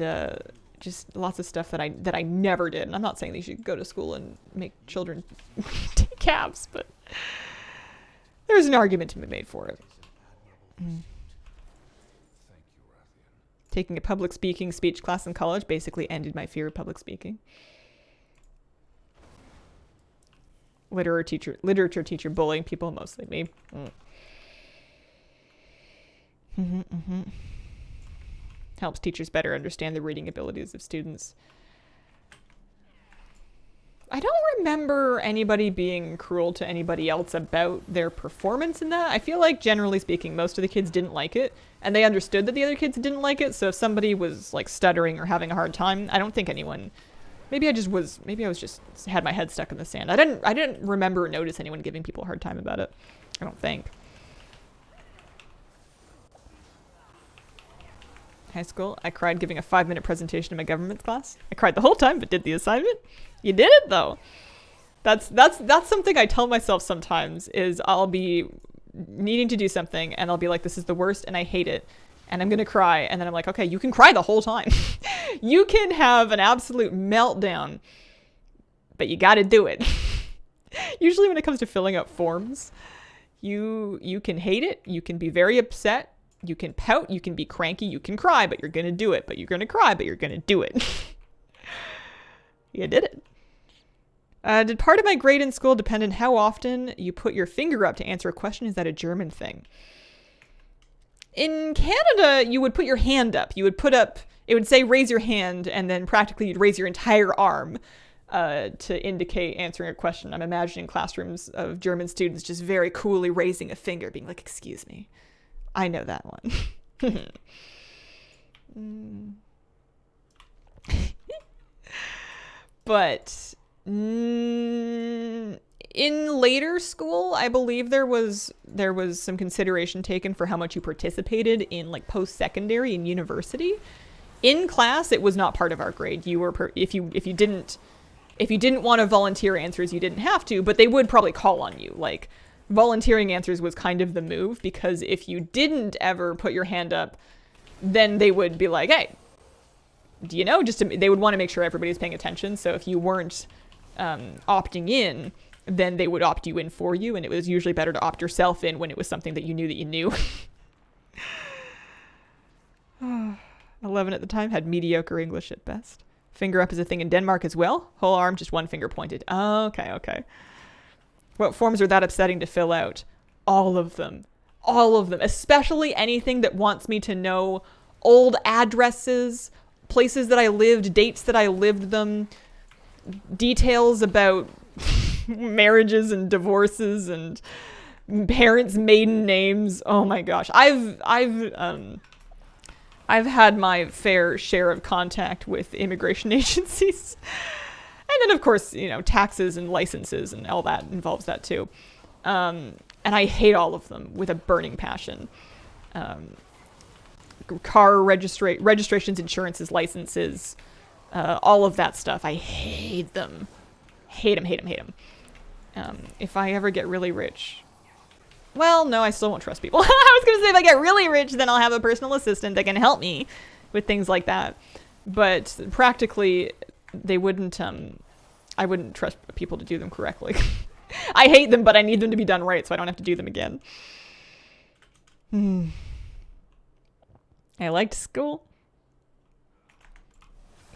just lots of stuff that I never did. And I'm not saying they should go to school and make children take cabs, but there's an argument to be made for it. Taking a public speaking speech class in college basically ended my fear of public speaking. Literature teacher bullying people, mostly me. Helps teachers better understand the reading abilities of students. I don't remember anybody being cruel to anybody else about their performance in that. I feel like, generally speaking, most of the kids didn't like it, and they understood that the other kids didn't like it. So if somebody was like stuttering or having a hard time, I don't think anyone. Maybe I was just had my head stuck in the sand. I didn't remember or notice anyone giving people a hard time about it. I don't think. High school, I cried giving a 5-minute presentation in my government class. I cried the whole time, but did the assignment. You did it though. That's something I tell myself sometimes, is I'll be needing to do something and I'll be like, this is the worst and I hate it. And I'm going to cry. And then I'm like, okay, you can cry the whole time. You can have an absolute meltdown, but you got to do it. Usually when it comes to filling out forms, you can hate it. You can be very upset. You can pout, you can be cranky, you can cry, but you're going to do it. But you're going to cry, but you're going to do it. You did it. Did part of my grade in school depend on how often you put your finger up to answer a question? Is that a German thing? In Canada, you would put your hand up. You would put up, it would say raise your hand, and then practically you'd raise your entire arm to indicate answering a question. I'm imagining classrooms of German students just very coolly raising a finger, being like, excuse me. I know that one. But in later school, I believe there was some consideration taken for how much you participated in like post-secondary and university. In class, it was not part of our grade. You were if you didn't want to volunteer answers, you didn't have to, but they would probably call on you. Like, volunteering answers was kind of the move, because if you didn't ever put your hand up, then they would be like, hey, do you know? They would want to make sure everybody's paying attention. So if you weren't opting in, then they would opt you in for you. And it was usually better to opt yourself in when it was something that you knew that you knew. 11 at the time, had mediocre English at best. Finger up is a thing in Denmark as well. Whole arm, just one finger pointed. Oh, okay. What forms are that upsetting to fill out? All of them. Especially anything that wants me to know old addresses, places that I lived, dates that I lived them, details about marriages and divorces and parents' maiden names. Oh my gosh. I've had my fair share of contact with immigration agencies. And then, of course, you know, taxes and licenses and all that involves that too. And I hate all of them with a burning passion. Car registrations, insurances, licenses, all of that stuff. I hate them. Hate them. If I ever get really rich... Well, no, I still won't trust people. I was going to say if I get really rich, then I'll have a personal assistant that can help me with things like that. But practically, they wouldn't... I wouldn't trust people to do them correctly. I hate them, but I need them to be done right so I don't have to do them again. I liked school.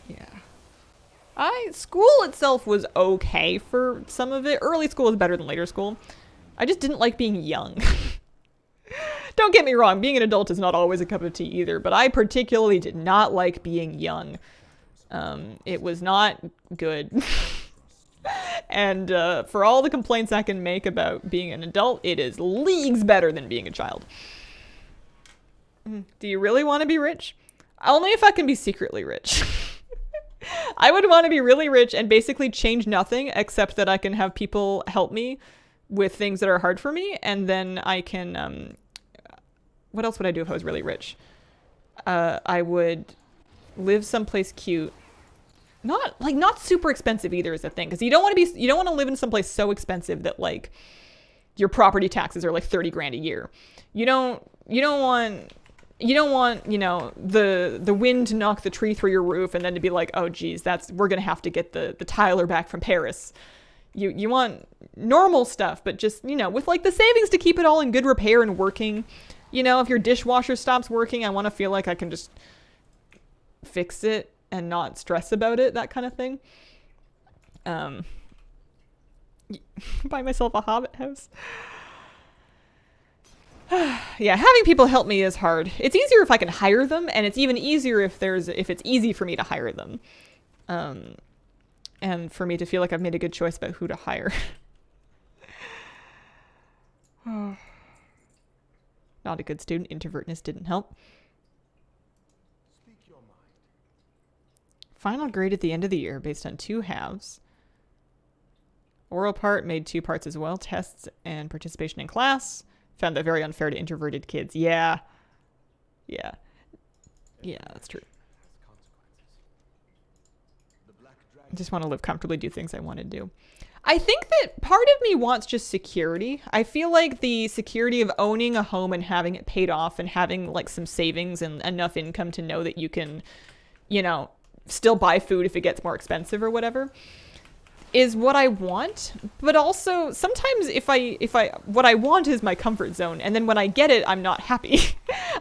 Yeah. School itself was okay for some of it. Early school was better than later school. I just didn't like being young. Don't get me wrong, being an adult is not always a cup of tea either, but I particularly did not like being young. It was not good. And for all the complaints I can make about being an adult, it is leagues better than being a child. Do you really want to be rich? Only if I can be secretly rich. I would want to be really rich and basically change nothing except that I can have people help me with things that are hard for me, and then I can... what else would I do if I was really rich? I would live someplace cute. Not super expensive either is the thing, because you don't want to live in someplace so expensive that like your property taxes are like 30 grand a year. You don't want, you know, the wind to knock the tree through your roof and then to be like, oh geez, we're gonna have to get the Tyler back from Paris. You want normal stuff, but just, you know, with like the savings to keep it all in good repair and working. You know, if your dishwasher stops working, I want to feel like I can just fix it and not stress about it, that kind of thing. Buy myself a hobbit house. Yeah, having people help me is hard. It's easier if I can hire them, and it's even easier if it's easy for me to hire them. And for me to feel like I've made a good choice about who to hire. Not a good student. Introvertness didn't help. Speak your mind. Final grade at the end of the year based on 2 halves. Oral part made 2 parts as well. Tests and participation in class. Found that very unfair to introverted kids. Yeah. Yeah. Yeah, that's true. I just want to live comfortably, do things I want to do. I think that part of me wants just security. I feel like the security of owning a home and having it paid off and having like some savings and enough income to know that you can, you know, still buy food if it gets more expensive or whatever is what I want. But also sometimes what I want is my comfort zone. And then when I get it, I'm not happy.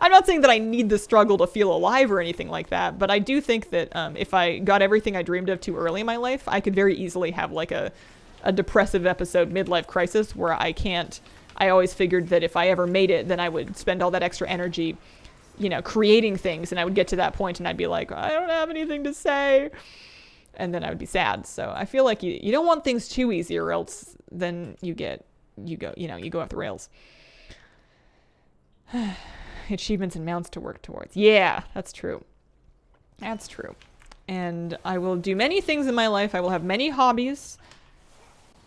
I'm not saying that I need the struggle to feel alive or anything like that. But I do think that if I got everything I dreamed of too early in my life, I could very easily have like a depressive episode, midlife crisis, where I always figured that if I ever made it, then I would spend all that extra energy, you know, creating things. And I would get to that point and I'd be like, I don't have anything to say. And then I would be sad. So I feel like you don't want things too easy, or else then you go off the rails. Achievements and mounts to work towards. Yeah, that's true. That's true. And I will do many things in my life. I will have many hobbies.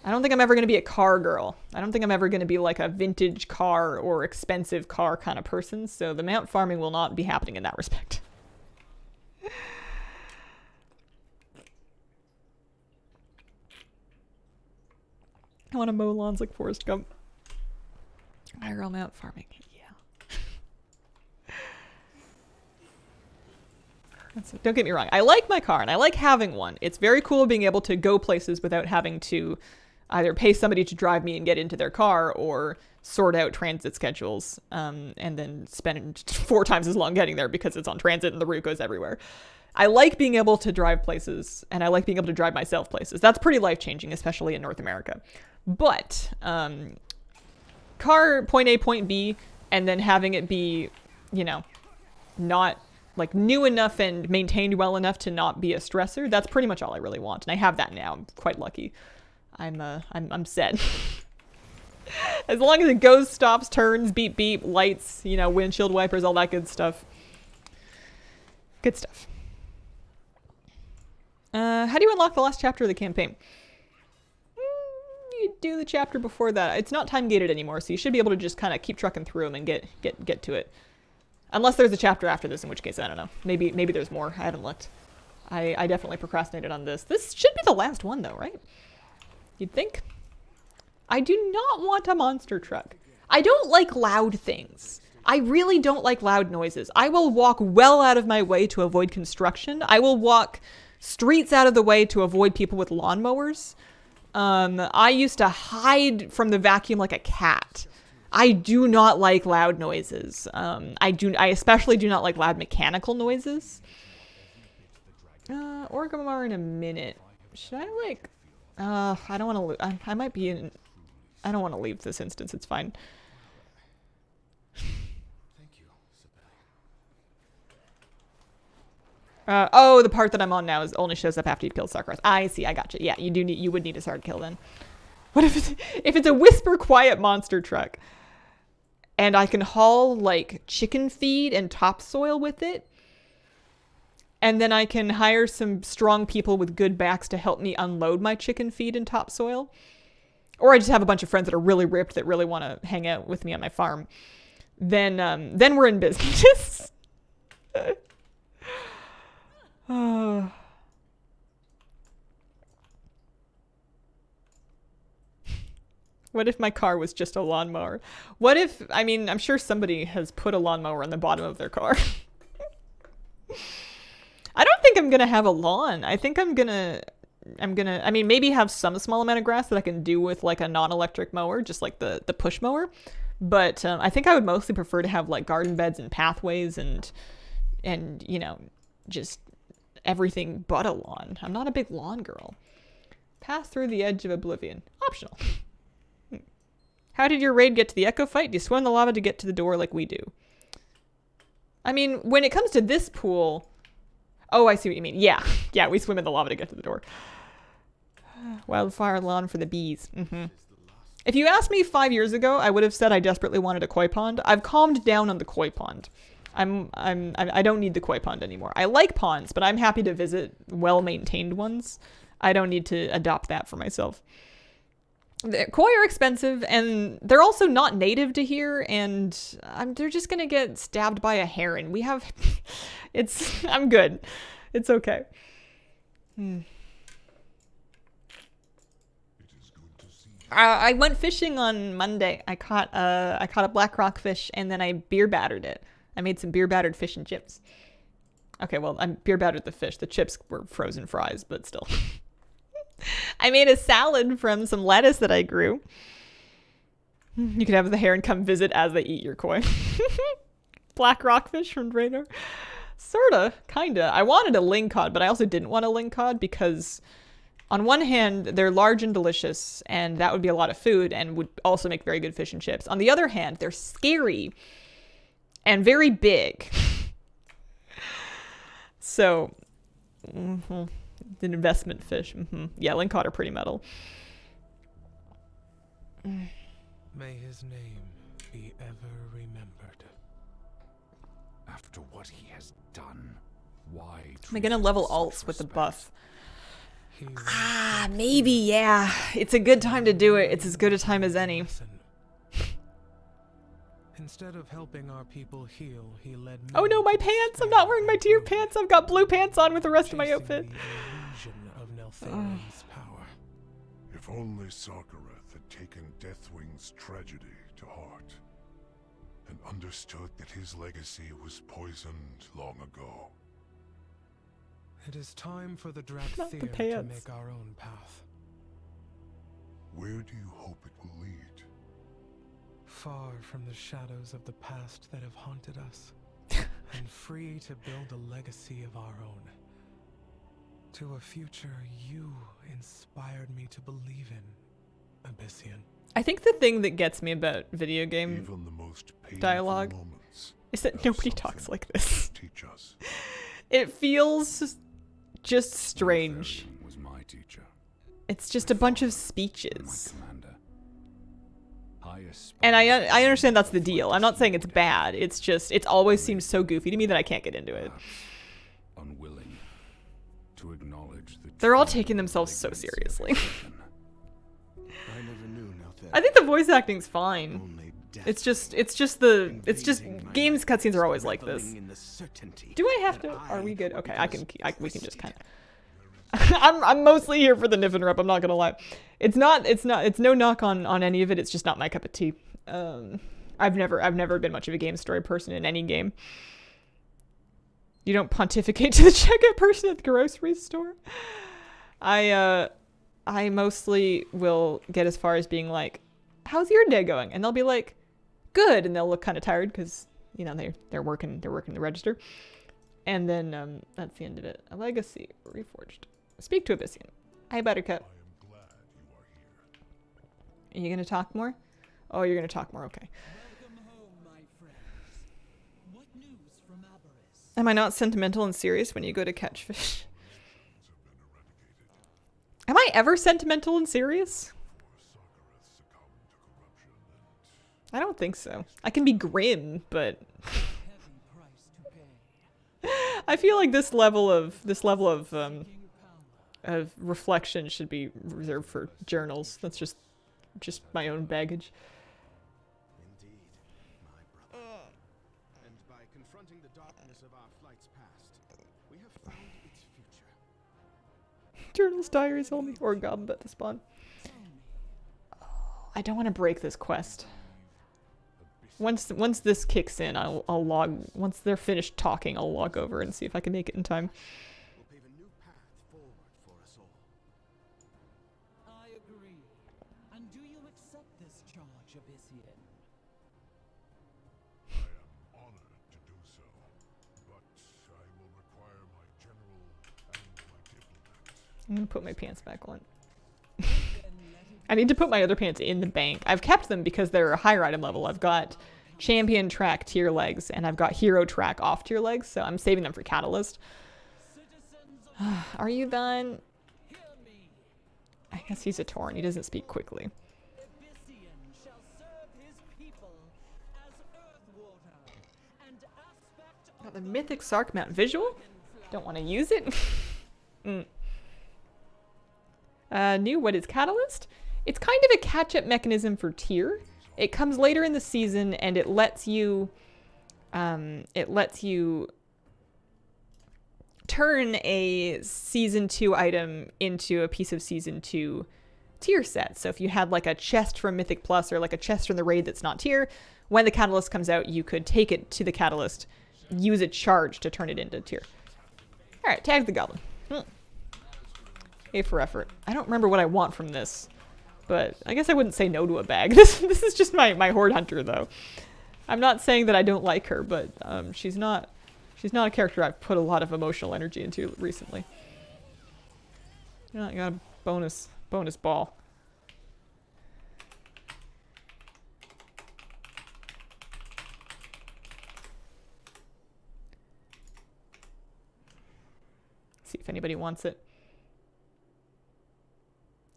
I don't think I'm ever going to be a car girl. I don't think I'm ever going to be like a vintage car or expensive car kind of person. So the mount farming will not be happening in that respect. I want to mow lawns like Forrest Gump. IRL mount farming. Yeah. Don't get me wrong. I like my car and I like having one. It's very cool being able to go places without having to either pay somebody to drive me and get into their car or sort out transit schedules and then spend 4 times as long getting there because it's on transit and the route goes everywhere. I like being able to drive places, and I like being able to drive myself places. That's pretty life-changing, especially in North America. But car point A, point B, and then having it be, you know, not like new enough and maintained well enough to not be a stressor. That's pretty much all I really want, and I have that now. I'm quite lucky. I'm set. As long as it goes, stops, turns, beep beep, lights, you know, windshield wipers, all that good stuff. Good stuff. How do you unlock the last chapter of the campaign? You do the chapter before that. It's not time gated anymore, so you should be able to just kind of keep trucking through them and get to it. Unless there's a chapter after this, in which case I don't know. Maybe there's more. I haven't looked. I definitely procrastinated on this. This should be the last one though, right? You'd think. I do not want a monster truck. I don't like loud things. I really don't like loud noises. I will walk well out of my way to avoid construction. I will walk streets out of the way to avoid people with lawnmowers. I used to hide from the vacuum like a cat. I do not like loud noises. I especially do not like loud mechanical noises. Orgrimmar in a minute. Should I like... I don't want to... I might be in... I don't want to leave this instance. It's fine. Oh, the part that I'm on now is only shows up after you kill Sarkar. I see. I got you. Yeah, you would need a hard kill then. What if it's a whisper quiet monster truck, and I can haul like chicken feed and topsoil with it, and then I can hire some strong people with good backs to help me unload my chicken feed and topsoil, or I just have a bunch of friends that are really ripped that really want to hang out with me on my farm. Then we're in business. What if my car was just a lawnmower? What if, I mean, I'm sure somebody has put a lawnmower on the bottom of their car. I don't think I'm gonna have a lawn. I think I'm gonna, I mean, maybe have some small amount of grass that I can do with like a non-electric mower, just like the push mower. But I think I would mostly prefer to have like garden beds and pathways and you know, just everything but a lawn. I'm not a big lawn girl. Pass through the edge of oblivion. Optional. How did your raid get to the echo fight? Do you swim in the lava to get to the door like we do? I mean, when it comes to this pool... Oh, I see what you mean. Yeah. Yeah, we swim in the lava to get to the door. Wildfire lawn for the bees. If you asked me 5 years ago, I would have said I desperately wanted a koi pond. I've calmed down on the koi pond. I don't need the koi pond anymore. I like ponds, but I'm happy to visit well-maintained ones. I don't need to adopt that for myself. The koi are expensive, and they're also not native to here, and they're just gonna get stabbed by a heron. We have... I'm good. It's okay. I went fishing on Monday. I caught a black rockfish, and then I beer battered it. I made some beer battered fish and chips. Okay, well, I beer battered the fish. The chips were frozen fries, but still. I made a salad from some lettuce that I grew. You can have the heron come visit as they eat your koi. Black rockfish from Draenor. Sorta, kinda. I wanted a lingcod, but I also didn't want a lingcod because on one hand, they're large and delicious, and that would be a lot of food and would also make very good fish and chips. On the other hand, they're scary and very big. So, an investment fish. Yeah, lingcod are pretty metal. May his name be ever remembered. After what he has done, why? Am I gonna level alts with the buff? Maybe, yeah. It's a good time to do it. It's as good a time as any. Instead of helping our people heal, he led me. Oh no, my pants! I'm not wearing my tier pants. I've got blue pants on with the rest of my outfit. Power. If only Sarkareth had taken Deathwing's tragedy to heart and understood that his legacy was poisoned long ago. It is time for the Not the Drakthir to pants. make our own path. Where do you hope it will lead? Far from the shadows of the past that have haunted us, and free to build a legacy of our own. To a future you inspired me to believe in, Abyssian. I think the thing that gets me about video game Even the most painful dialogue moments is that have nobody something talks like this. to teach us. It feels just strange. Warfaring was my teacher, It's just a bunch of my speeches. commander. Highest And I understand that's the deal. I'm not saying it's bad. It's just, it always seems so goofy to me that I can't get into it. unwilling to acknowledge the They're all true taking themselves so malignancy of seriously. Hazen. I never knew nothing. I think the voice acting's fine. Only death It's just invading my games life, cutscenes are always like this. reveling in the certainty Do I have that to? Are we good? will Okay, be we can just twisted. kind of. I'm mostly here for the Niff and Rep. I'm not gonna lie. It's no knock on any of it. It's just not my cup of tea. I've never been much of a game story person in any game. You don't pontificate to the checkout person at the grocery store. I mostly will get as far as being like, "How's your day going?" And they'll be like, "Good," and they'll look kind of tired because you know they're working the register. And then that's the end of it. A legacy reforged. Speak to Abyssian. Hi, Buttercup. I am glad you are here. Are you gonna talk more? Oh, you're gonna talk more. Okay. Welcome home, my friends. What news from Aberys? Am I not sentimental and serious when you go to catch fish? Am I ever sentimental and serious? Sarkareth succumbed to corruption and I don't think so. I can be grim, but Heavy price to pay. I feel like this level of Seeking power. of reflection should be reserved for journals. That's just my own baggage. Indeed, my brother. And by confronting the darkness of our flight's past, we have found its future. Journals, diaries, only or goblin bet to spawn. I don't want to break this quest. Once this kicks in, I'll log. Once they're finished talking, I'll log over and see if I can make it in time. Will pave a new path forward for us all. I agree. And do you accept this charge, Abyssian? I am honored to do so. But I will require my general and my diplomat. I'm gonna put my pants back on. Then let it I need to put my other pants in the bank. I've kept them because they're a higher item level. I've got champion track tier legs and I've got hero track off tier legs, so I'm saving them for catalyst. citizens of Are you done? hear me. I guess he's a Tauren. He doesn't speak quickly. Abyssian shall serve his people as Earthwater and aspect Got of the mythic Sark mount visual. Don't want to use it. New, what is catalyst? It's kind of a catch-up mechanism for tier. It comes later in the season and it lets you turn a season 2 item into a piece of season 2 tier set. So if you had like a chest from Mythic Plus or like a chest from the raid that's not tier, when the catalyst comes out, you could take it to the catalyst, use a charge to turn it into tier. All right, tag the goblin. A for effort. I don't remember what I want from this, but I guess I wouldn't say no to a bag. This is just my horde hunter though. I'm not saying that I don't like her, but she's not a character I've put a lot of emotional energy into recently. You know, I got a bonus ball. See if anybody wants it.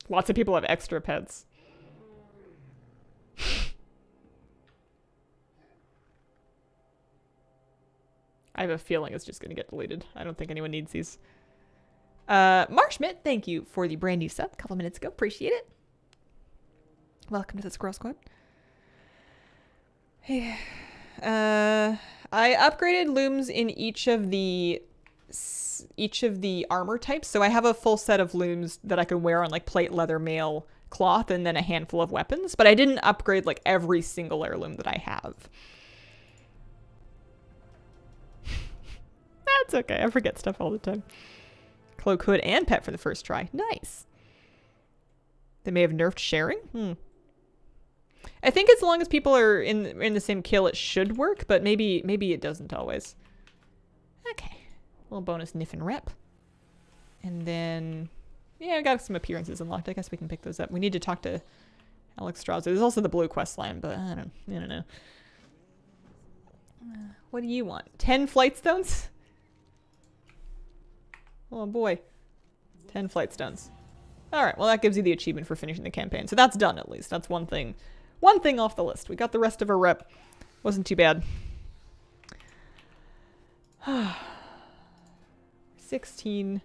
Lots of people have extra pets. I have a feeling it's just going to get deleted. I don't think anyone needs these. Marshmit, thank you for the brand new sub a couple minutes ago. Appreciate it. Welcome to the Squirrel Squad. Hey. I upgraded looms in each of the armor types. So I have a full set of looms that I can wear on like plate, leather, mail, cloth, and then a handful of weapons. But I didn't upgrade like every single heirloom that I have. That's okay. I forget stuff all the time. Cloak, hood, and pet for the first try. Nice. They may have nerfed sharing. I think as long as people are in the same kill, it should work, but maybe it doesn't always. Okay. Little bonus Niff and Rep. And then, yeah, I got some appearances unlocked. I guess we can pick those up. We need to talk to Alexstrasza. There's also the blue quest line, but I don't know. What do you want? 10 flight stones? Oh boy. 10 flight stones. Alright, well that gives you the achievement for finishing the campaign. So that's done at least. That's one thing. One thing off the list. We got the rest of our rep. Wasn't too bad. 16.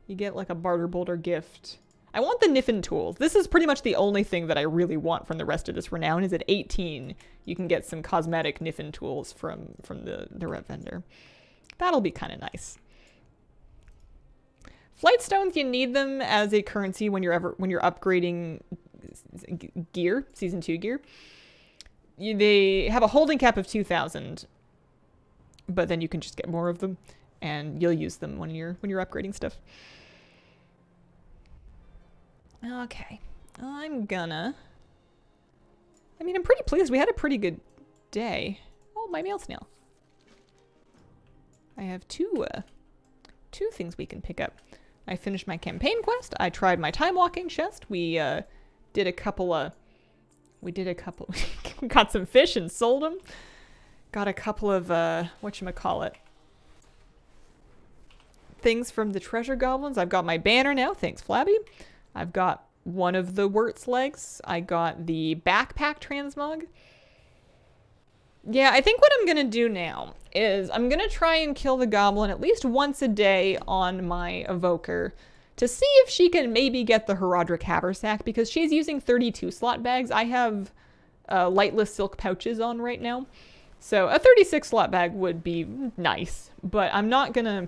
You get like a barter boulder gift. I want the Niffin tools. This is pretty much the only thing that I really want from the rest of this renown is at 18. You can get some cosmetic Niffin tools from the rep vendor. That'll be kind of nice. Flight stones, you need them as a currency when you're upgrading gear, season 2 gear. They have a holding cap of 2,000, but then you can just get more of them, and you'll use them when you're upgrading stuff. Okay, I'm pretty pleased. We had a pretty good day. Oh, my mail snail. I have two things we can pick up. I finished my campaign quest. I tried my Timewalking chest. We did a couple. We got some fish and sold them. Got a couple of whatchamacallit things from the treasure goblins. I've got my banner now. Thanks, Flabby. I've got one of the Wirt's legs. I got the backpack transmog. Yeah, I think what I'm gonna do now is I'm gonna try and kill the goblin at least once a day on my evoker to see if she can maybe get the Herodric Haversack, because she's using 32 slot bags. I have lightless silk pouches on right now. So a 36 slot bag would be nice, but I'm not gonna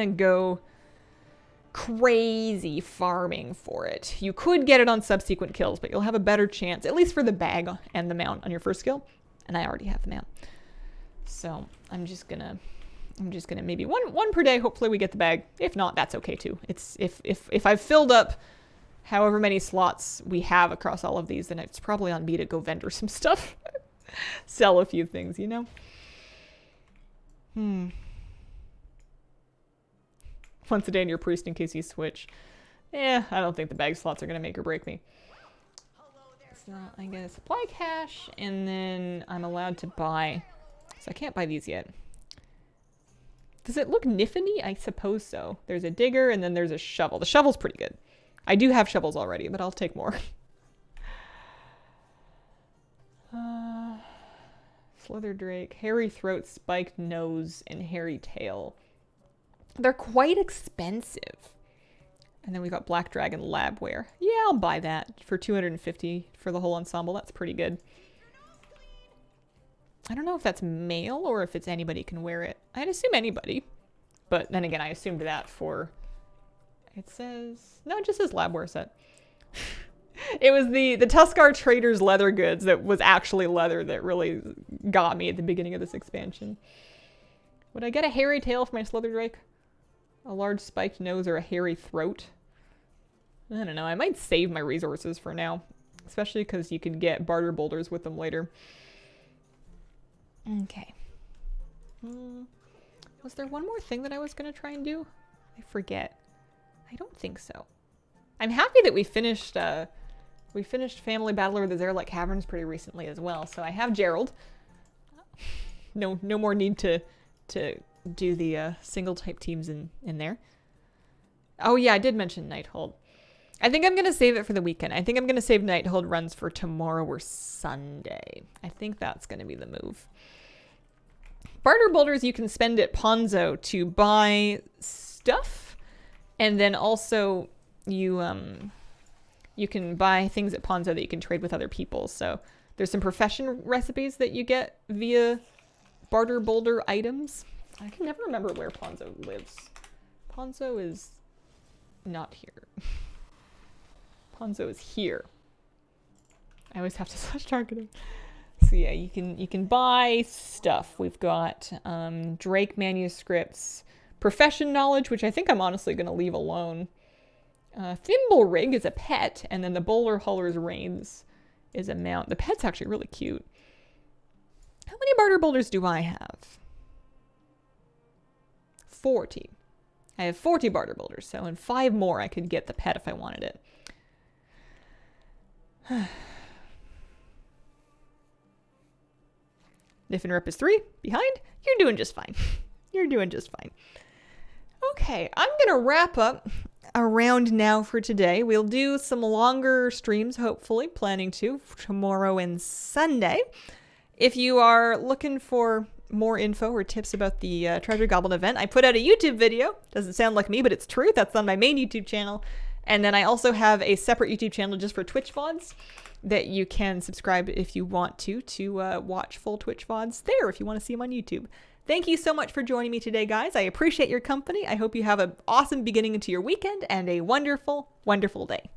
go crazy farming for it. You could get it on subsequent kills, but you'll have a better chance, at least for the bag and the mount on your first kill. And I already have the mount. So I'm just gonna maybe one per day. Hopefully we get the bag. If not, that's okay too. It's if I've filled up however many slots we have across all of these, then it's probably on me to go vendor some stuff. Sell a few things, you know? Once a day in your priest in case you switch. I don't think the bag slots are gonna make or break me. So I get a supply cache, and then I'm allowed to buy. So I can't buy these yet. Does it look Niffin-y? I suppose so. There's a digger, and then there's a shovel. The shovel's pretty good. I do have shovels already, but I'll take more. Slither Drake, hairy throat, spiked nose, and hairy tail. They're quite expensive. And then we got Black Dragon Labware. Yeah, I'll buy that for 250 for the whole ensemble. That's pretty good. I don't know if that's male or if it's anybody can wear it. I'd assume anybody. But then again, I assumed that for... It says... No, it just says Labware set. It was the Tuskar Traders leather goods that was actually leather that really got me at the beginning of this expansion. Would I get a hairy tail for my Slither Drake? A large spiked nose or a hairy throat? I don't know. I might save my resources for now. Especially because you can get barter boulders with them later. Okay. Was there one more thing that I was going to try and do? I forget. I don't think so. I'm happy that we finished Family Battler of the Zerlek Caverns pretty recently as well. So I have Gerald. No more need to do the single type teams in there. Oh yeah, I did mention Nighthold. I think I'm going to save it for the weekend. I think I'm going to save Nighthold runs for tomorrow or Sunday. I think that's going to be the move. Barter boulders you can spend at Ponzo to buy stuff, and then also you can buy things at Ponzo that you can trade with other people. So there's some profession recipes that you get via barter boulder items. I can never remember where Ponzo lives. Ponzo is not here. Ponzo is here. I always have to slash target him. So yeah, you can buy stuff. We've got Drake manuscripts, profession knowledge, which I think I'm honestly going to leave alone. Thimble rig is a pet, and then the bowler huller's reins is a mount. The pet's actually really cute. How many barter boulders do I have? 40. I have 40 barter boulders, so in 5 more I could get the pet if I wanted it. Niffin is 3 behind. You're doing just fine. You're doing just fine. Okay, I'm going to wrap up around now for today. We'll do some longer streams, hopefully, planning to tomorrow and Sunday. If you are looking for more info or tips about the Treasure Goblin event, I put out a YouTube video. Doesn't sound like me, but it's true. That's on my main YouTube channel. And then I also have a separate YouTube channel just for Twitch VODs that you can subscribe if you want to watch full Twitch VODs there if you want to see them on YouTube. Thank you so much for joining me today, guys. I appreciate your company. I hope you have an awesome beginning into your weekend and a wonderful, wonderful day.